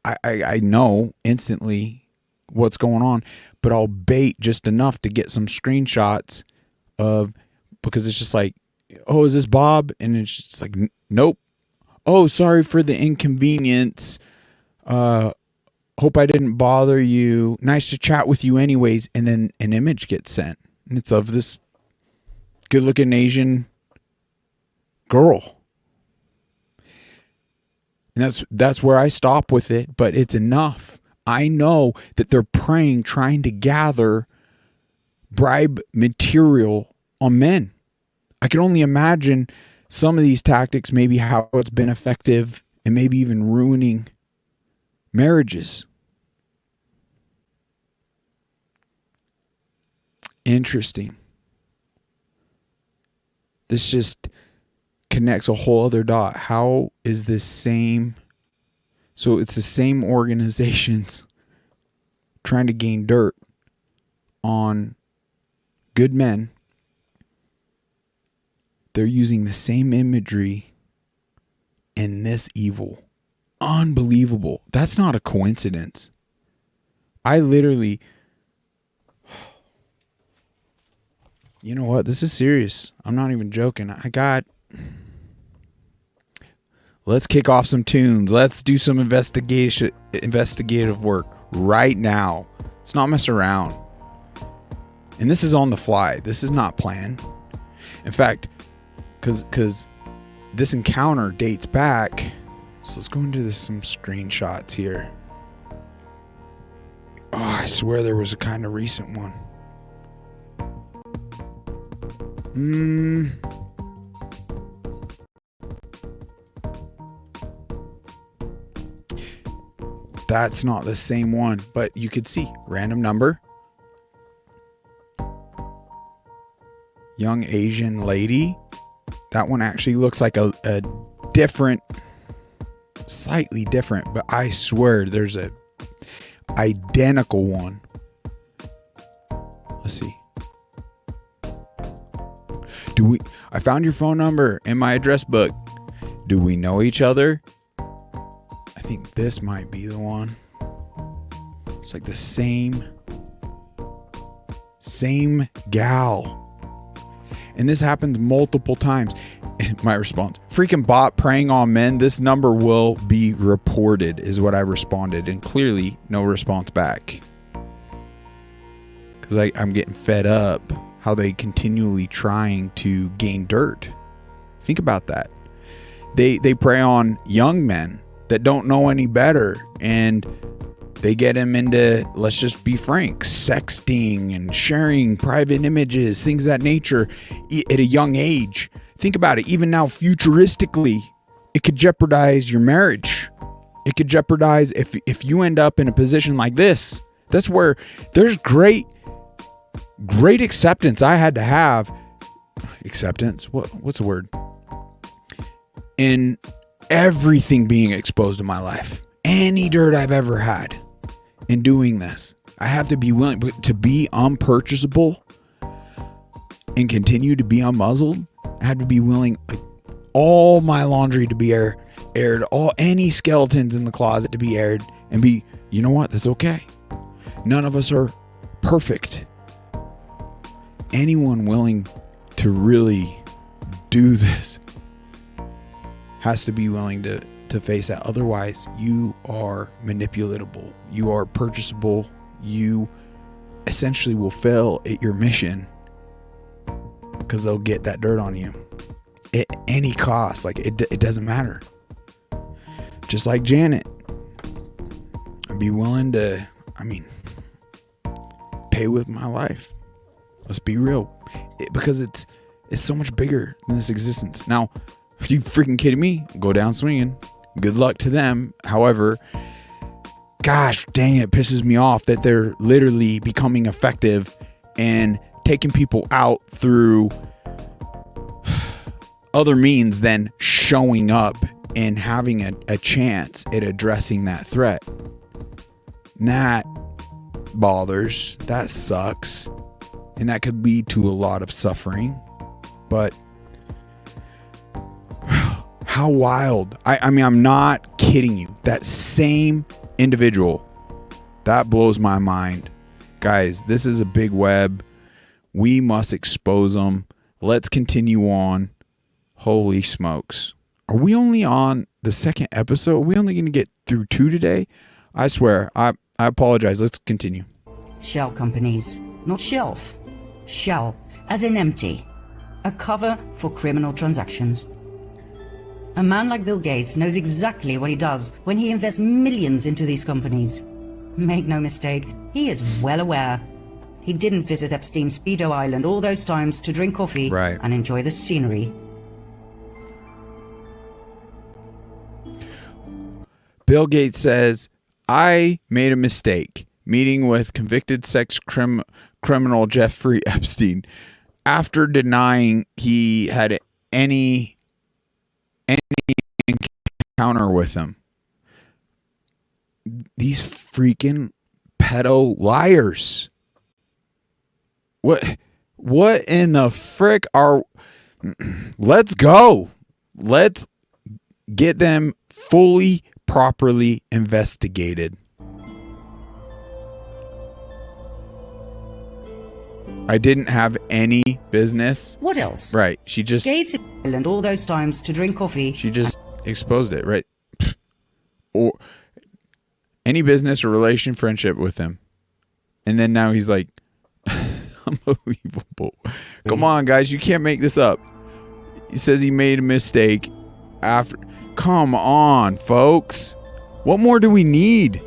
I know instantly what's going on, but I'll bait just enough to get some screenshots of, because it's just like, oh, is this Bob? And it's just like, nope. Oh, sorry for the inconvenience. Hope I didn't bother you. Nice to chat with you anyways. And then an image gets sent. And it's of this good-looking Asian girl. And that's where I stop with it. But it's enough. I know that they're preying, trying to gather bribe material on men. I can only imagine some of these tactics, maybe how it's been effective and maybe even ruining marriages. Interesting. This just connects a whole other dot. How is this same? So it's the same organizations trying to gain dirt on good men. They're using the same imagery in this evil. Unbelievable. That's not a coincidence. I literally... You know what? This is serious. I'm not even joking. Let's kick off some tunes. Let's do some investigative work right now. Let's not mess around. And this is on the fly. This is not planned. In fact, because this encounter dates back. So let's go into some screenshots here. Oh, I swear there was a kind of recent one. That's not the same one, but you could see random number. Young Asian lady. That one actually looks like a different, slightly different, but I swear there's a identical one. Let's see. I found your phone number in my address book. Do we know each other? I think this might be the one. It's like the same gal. And this happens multiple times. My response, freaking bot preying on men. This number will be reported, is what I responded. And clearly no response back. Because I'm getting fed up how they continually trying to gain dirt. Think about that. They prey on young men that don't know any better, and they get them into, let's just be frank, sexting and sharing private images, things of that nature at a young age. Think about it. Even now, futuristically, it could jeopardize your marriage. It could jeopardize if you end up in a position like this. That's where there's great acceptance I had to have. Acceptance? What's the word? In everything being exposed in my life. Any dirt I've ever had in doing this. I have to be willing to be unpurchasable and continue to be unmuzzled. I had to be willing, like, all my laundry to be aired, any skeletons in the closet to be aired, and be, you know what? That's okay. None of us are perfect. Anyone willing to really do this has to be willing to face that. Otherwise, you are manipulatable. You are purchasable. You essentially will fail at your mission because they'll get that dirt on you at any cost. Like, it doesn't matter. Just like Janet, I'd be willing to, pay with my life. Let's be real. Because it's so much bigger than this existence. Now, are you freaking kidding me? Go down swinging. Good luck to them. However, gosh dang it, pisses me off that they're literally becoming effective and taking people out through other means than showing up and having a chance at addressing that threat. And that bothers. That sucks. And that could lead to a lot of suffering. But how wild. I'm not kidding you. That same individual, that blows my mind. Guys, this is a big web. We must expose them. Let's continue on. Holy smokes. Are we only on the second episode? Are we only going to get through 2 today? I swear. I apologize. Let's continue. Shell companies. Not shelf. Shell, as in empty. A cover for criminal transactions. A man like Bill Gates knows exactly what he does when he invests millions into these companies. Make no mistake, he is well aware. He didn't visit Epstein's Speedo Island all those times to drink coffee and enjoy the scenery. Bill Gates says, I made a mistake meeting with convicted sex criminal Jeffrey Epstein after denying he had any encounter with him. These freaking pedo liars. What in the frick are... Let's go. Let's get them fully, properly investigated. I didn't have any business. What else? Right. She just... Gates and all those times to drink coffee. She just exposed it, right? Or any business or relation, friendship with him. And then now he's like, unbelievable. Come on, guys. You can't make this up. He says he made a mistake after... Come on, folks. What more do we need?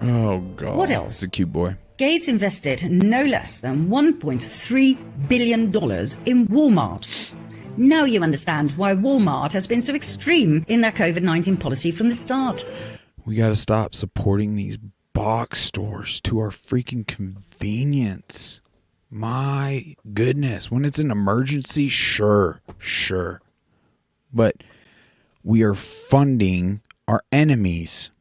Oh, God. What else? It's a cute boy. Gates invested no less than $1.3 billion in Walmart. Now you understand why Walmart has been so extreme in their COVID-19 policy from the start. We got to stop supporting these box stores to our freaking convenience. My goodness. When it's an emergency, sure. but we are funding our enemies.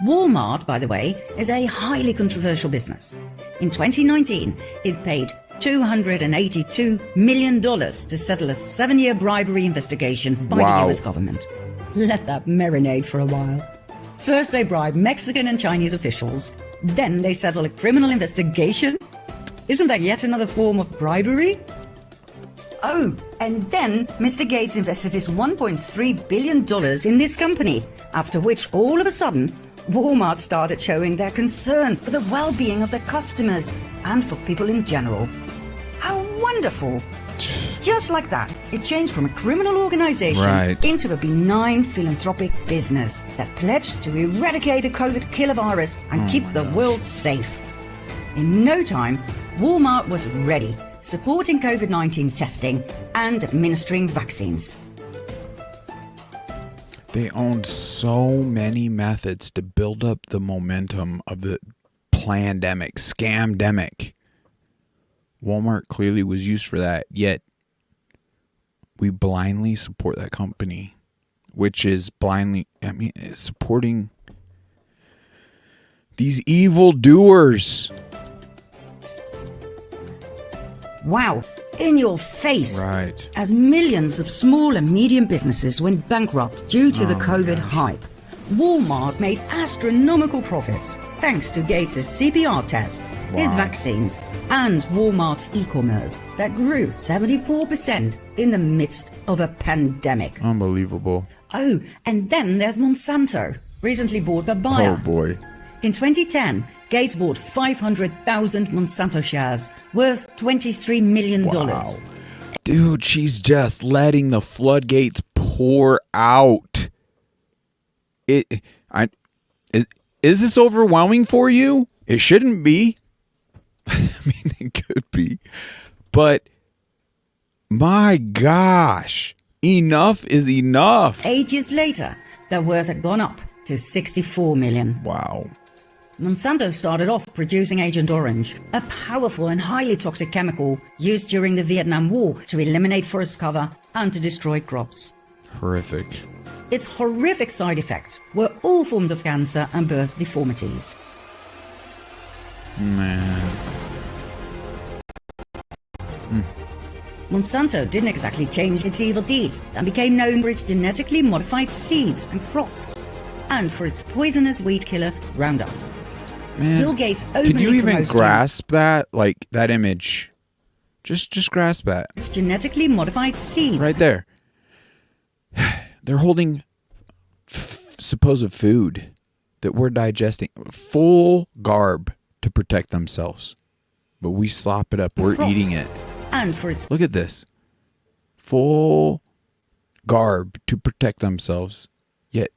Walmart, by the way, is a highly controversial business. In 2019, it paid $282 million to settle a 7-year bribery investigation by the US government. Let that marinate for a while. First, they bribe Mexican and Chinese officials. Then they settle a criminal investigation. Isn't that yet another form of bribery? Oh, and then Mr. Gates invested his $1.3 billion in this company, after which, all of a sudden, Walmart started showing their concern for the well-being of their customers and for people in general. How wonderful! Just like that, it changed from a criminal organization into a benign philanthropic business that pledged to eradicate the COVID killer virus and keep the world safe. In no time, Walmart was ready, supporting COVID-19 testing and administering vaccines. They owned so many methods to build up the momentum of the plandemic, scamdemic. Walmart clearly was used for that, yet we blindly support that company, which is blindly, supporting these evil doers. Wow, in your face. Right. As millions of small and medium businesses went bankrupt due to the COVID hype, Walmart made astronomical profits thanks to Gates' CPR tests, his vaccines, and Walmart's e-commerce that grew 74% in the midst of a pandemic. Unbelievable. Oh, and then there's Monsanto, recently bought by Bayer. Oh boy. In 2010, Gates bought 500,000 Monsanto shares, worth $23 million. Wow. Dude, she's just letting the floodgates pour out. Is this overwhelming for you? It shouldn't be. I mean, it could be. But my gosh, enough is enough. 8 years later, their worth had gone up to $64 million. Wow. Monsanto started off producing Agent Orange, a powerful and highly toxic chemical used during the Vietnam War to eliminate forest cover and to destroy crops. Horrific. Its horrific side effects were all forms of cancer and birth deformities. Man. Monsanto didn't exactly change its evil deeds and became known for its genetically modified seeds and crops, and for its poisonous weed killer Roundup. Man, Bill Gates openly could you even promotes grasp that? Like, that image. Just grasp that. its genetically modified seeds. Right there. They're holding supposed food that we're digesting. Full garb to protect themselves. But we slop it up. We're eating it. And for its Look at this. Full garb to protect themselves. Yet,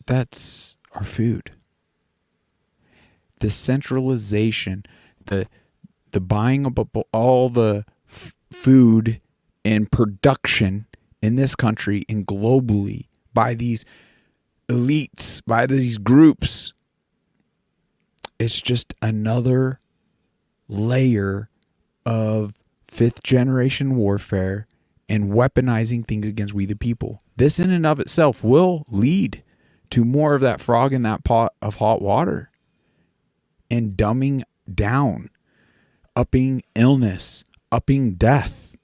that's our food. The centralization, the buying of all the food and production in this country and globally by these elites, by these groups, it's just another layer of fifth generation warfare and weaponizing things against we the people. This in and of itself will lead to more of that frog in that pot of hot water and dumbing down, upping illness, upping death,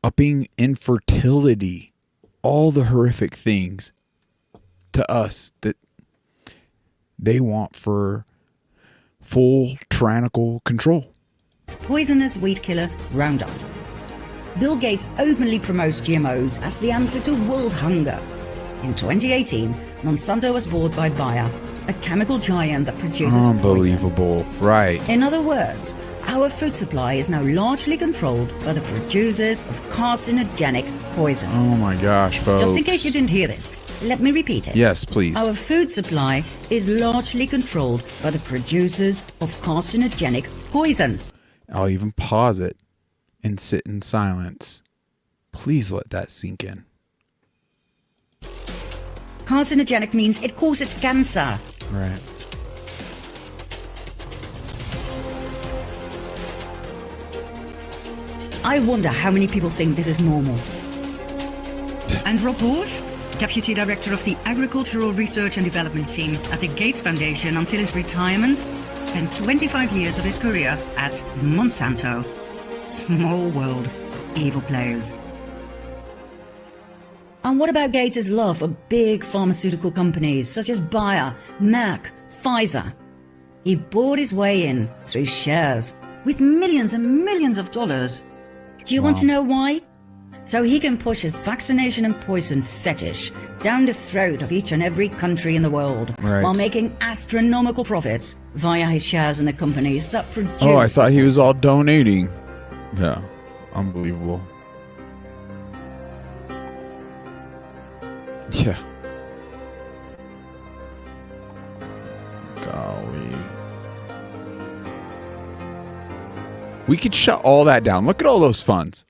upping infertility, all the horrific things to us that they want for full tyrannical control. poisonous weed killer Roundup. Bill Gates openly promotes GMOs as the answer to world hunger. In 2018, Monsanto was bought by Bayer, a chemical giant that produces unbelievable poison. Right. In other words, our food supply is now largely controlled by the producers of carcinogenic poison. Oh my gosh, folks. Just in case you didn't hear this, let me repeat it. Yes, please. Our food supply is largely controlled by the producers of carcinogenic poison. I'll even pause it and sit in silence. Please let that sink in. Carcinogenic means it causes cancer. Right. I wonder how many people think this is normal. And Rob Borsch, Deputy Director of the Agricultural Research and Development Team at the Gates Foundation until his retirement, spent 25 years of his career at Monsanto. Small world, evil players. And what about Gates' love for big pharmaceutical companies such as Bayer, Merck, Pfizer? He bought his way in through shares with millions and millions of dollars. Do you want to know why? So he can push his vaccination and poison fetish down the throat of each and every country in the world, while making astronomical profits via his shares in the companies that produce. Oh, I thought he was all donating. Yeah, unbelievable. Yeah. Golly. We could shut all that down. Look at all those funds.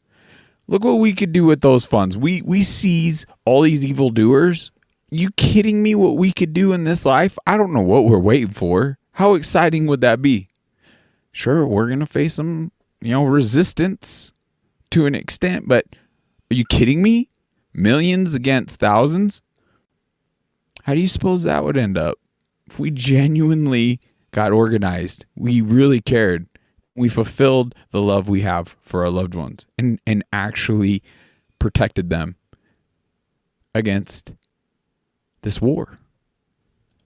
Look what we could do with those funds. We seize all these evildoers. You kidding me what we could do in this life? I don't know what we're waiting for. How exciting would that be? Sure, we're going to face some, resistance to an extent, but are you kidding me? Millions against thousands? How do you suppose that would end up? If we genuinely got organized, we really cared, we fulfilled the love we have for our loved ones and actually protected them against this war.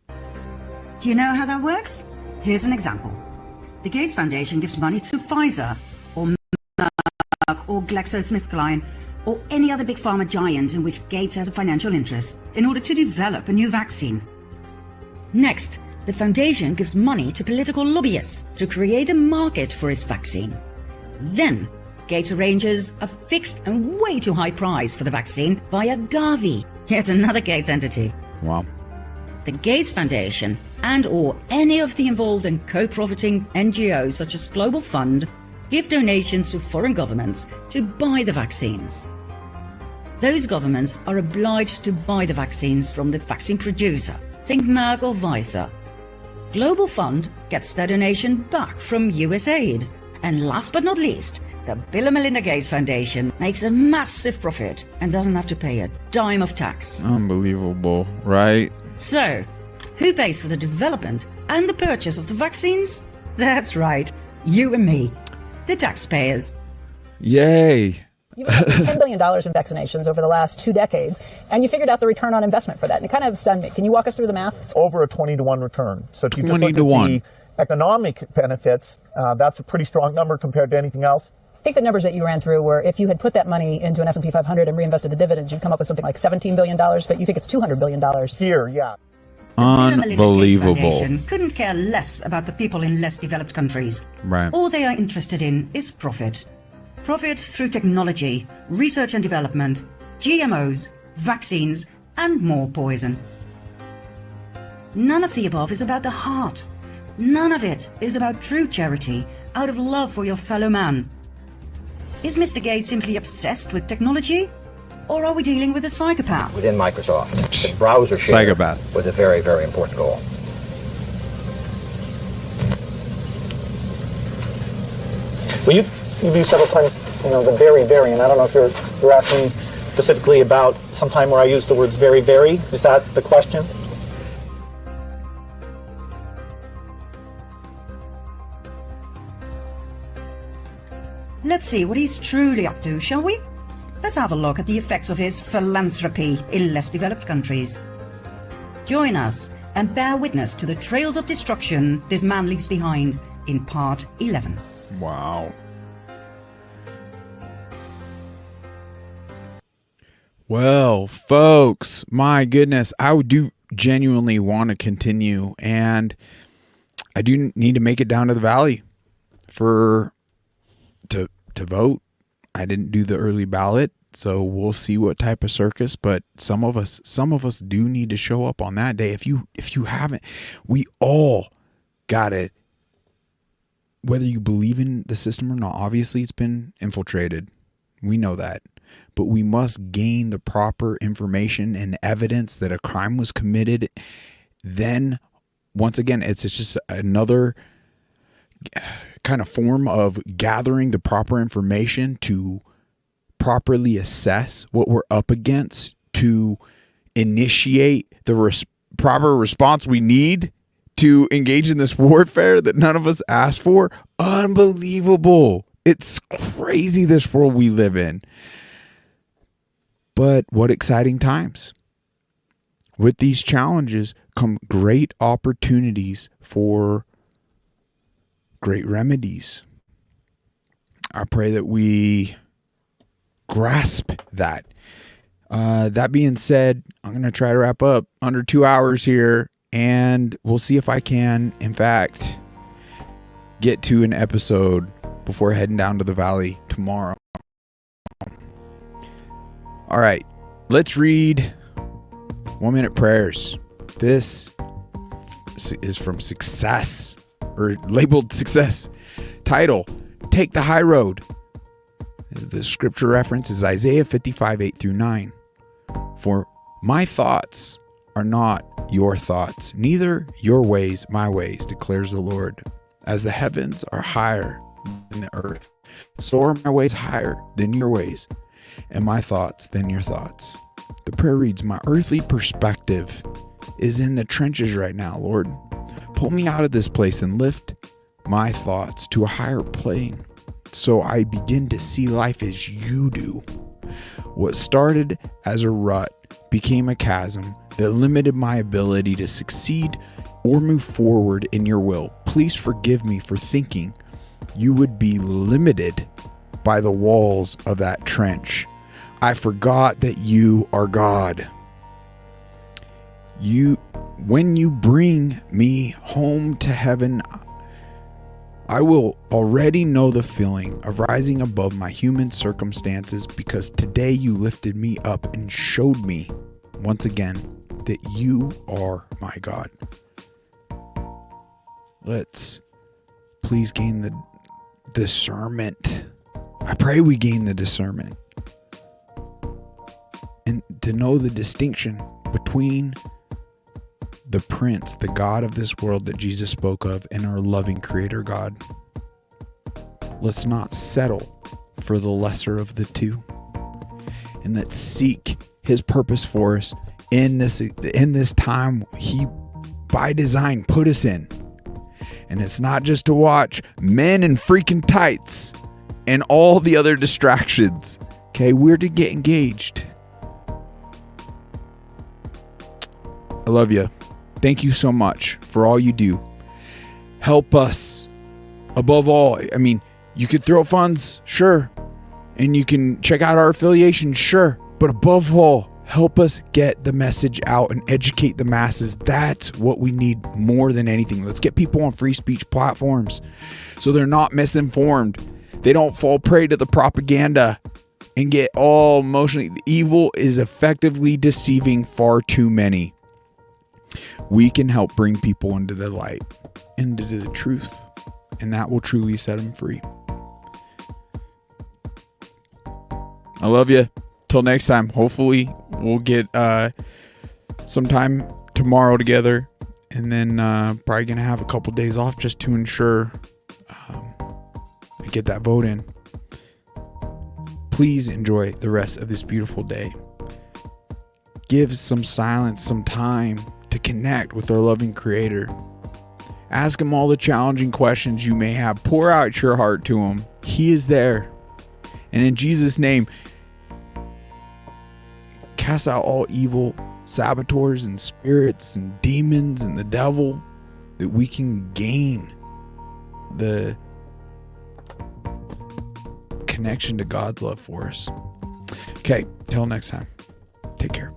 Do you know how that works? Here's an example. The Gates Foundation gives money to Pfizer or Merck or GlaxoSmithKline or any other big pharma giant in which Gates has a financial interest in order to develop a new vaccine. Next, the foundation gives money to political lobbyists to create a market for his vaccine. Then, Gates arranges a fixed and way too high price for the vaccine via Gavi, yet another Gates entity. Wow. The Gates Foundation and or any of the involved and co-profiting NGOs such as Global Fund give donations to foreign governments to buy the vaccines. Those governments are obliged to buy the vaccines from the vaccine producer, think Merck or Pfizer. Global Fund gets their donation back from USAID. And last but not least, the Bill and Melinda Gates Foundation makes a massive profit and doesn't have to pay a dime of tax. Unbelievable, right? So, who pays for the development and the purchase of the vaccines? That's right, you and me, the taxpayers. Yay. You've invested $10 billion in vaccinations over the last 2 decades, and you figured out the return on investment for that. And it kind of stunned me. Can you walk us through the math? Over a 20-to-1 return. So if you just look 20 at to 1. the economic benefits, that's a pretty strong number compared to anything else. I think the numbers that you ran through were if you had put that money into an S&P 500 and reinvested the dividends, you'd come up with something like $17 billion, but you think it's $200 billion. Here, yeah. Unbelievable. Couldn't care less about the people in less developed countries. Right. All they are interested in is profit. Profit through technology, research and development, GMOs, vaccines, and more poison. None of the above is about the heart. None of it is about true charity out of love for your fellow man. Is Mr. Gates simply obsessed with technology? Or are we dealing with a psychopath? Within Microsoft, the browser share Psychopath. was a very, very important goal. Well, you've used several times, the very, very, and I don't know if you're asking specifically about some time where I used the words very, very. Is that the question? Let's see what he's truly up to, shall we? Let's have a look at the effects of his philanthropy in less developed countries. Join us and bear witness to the trails of destruction this man leaves behind in part 11. Wow. Well, folks, my goodness, I do genuinely want to continue, and I do need to make it down to the valley to vote. I didn't do the early ballot, so we'll see what type of circus, but some of us do need to show up on that day. If you haven't, we all got it. Whether you believe in the system or not, obviously it's been infiltrated. We know that. But we must gain the proper information and evidence that a crime was committed. Then, once again, it's just another kind of form of gathering the proper information to properly assess what we're up against, to initiate the proper response we need to engage in this warfare that none of us asked for. Unbelievable. It's crazy, this world we live in. But what exciting times. With these challenges come great opportunities for great remedies. I pray that we grasp that. That being said, I'm going to try to wrap up under 2 hours here, and we'll see if I can, in fact, get to an episode before heading down to the valley tomorrow. All right, let's read 1 minute prayers. This is from Success, or labeled Success. Title, Take the High Road. The scripture reference is Isaiah 55, 8-9. For my thoughts are not your thoughts, neither your ways my ways, declares the Lord. As the heavens are higher than the earth, so are my ways higher than your ways, and my thoughts than your thoughts. The prayer reads, my earthly perspective is in the trenches right now, Lord. Pull me out of this place and lift my thoughts to a higher plane, so I begin to see life as you do. What started as a rut became a chasm that limited my ability to succeed or move forward in your will. Please forgive me for thinking you would be limited by the walls of that trench. I forgot that you are God. When you bring me home to heaven, I will already know the feeling of rising above my human circumstances, because today you lifted me up and showed me once again that you are my God. Let's please gain the discernment. I pray we gain the discernment and to know the distinction between the prince, the God of this world that Jesus spoke of, and our loving creator God. Let's not settle for the lesser of the two, and let's seek his purpose for us in this time he by design put us in. And it's not just to watch men in freaking tights and all the other distractions. Okay, we're to get engaged. I love you. Thank you so much for all you do. Help us. Above all, I mean, you could throw funds, sure. And you can check out our affiliation, sure. But above all, help us get the message out and educate the masses. That's what we need more than anything. Let's get people on free speech platforms so they're not misinformed. They don't fall prey to the propaganda and get all emotionally. Evil is effectively deceiving far too many. We can help bring people into the light, into the truth, and that will truly set them free. I love you. Till next time. Hopefully we'll get some time tomorrow together, and then probably gonna have a couple days off just to ensure I get that vote in. Please enjoy the rest of this beautiful day. Give some silence, some time to connect with our loving creator. Ask him all the challenging questions you may have. Pour out your heart to him. He is there. And in Jesus' name, cast out all evil saboteurs and spirits and demons and the devil, that we can gain the connection to God's love for us. Okay, till next time. Take care.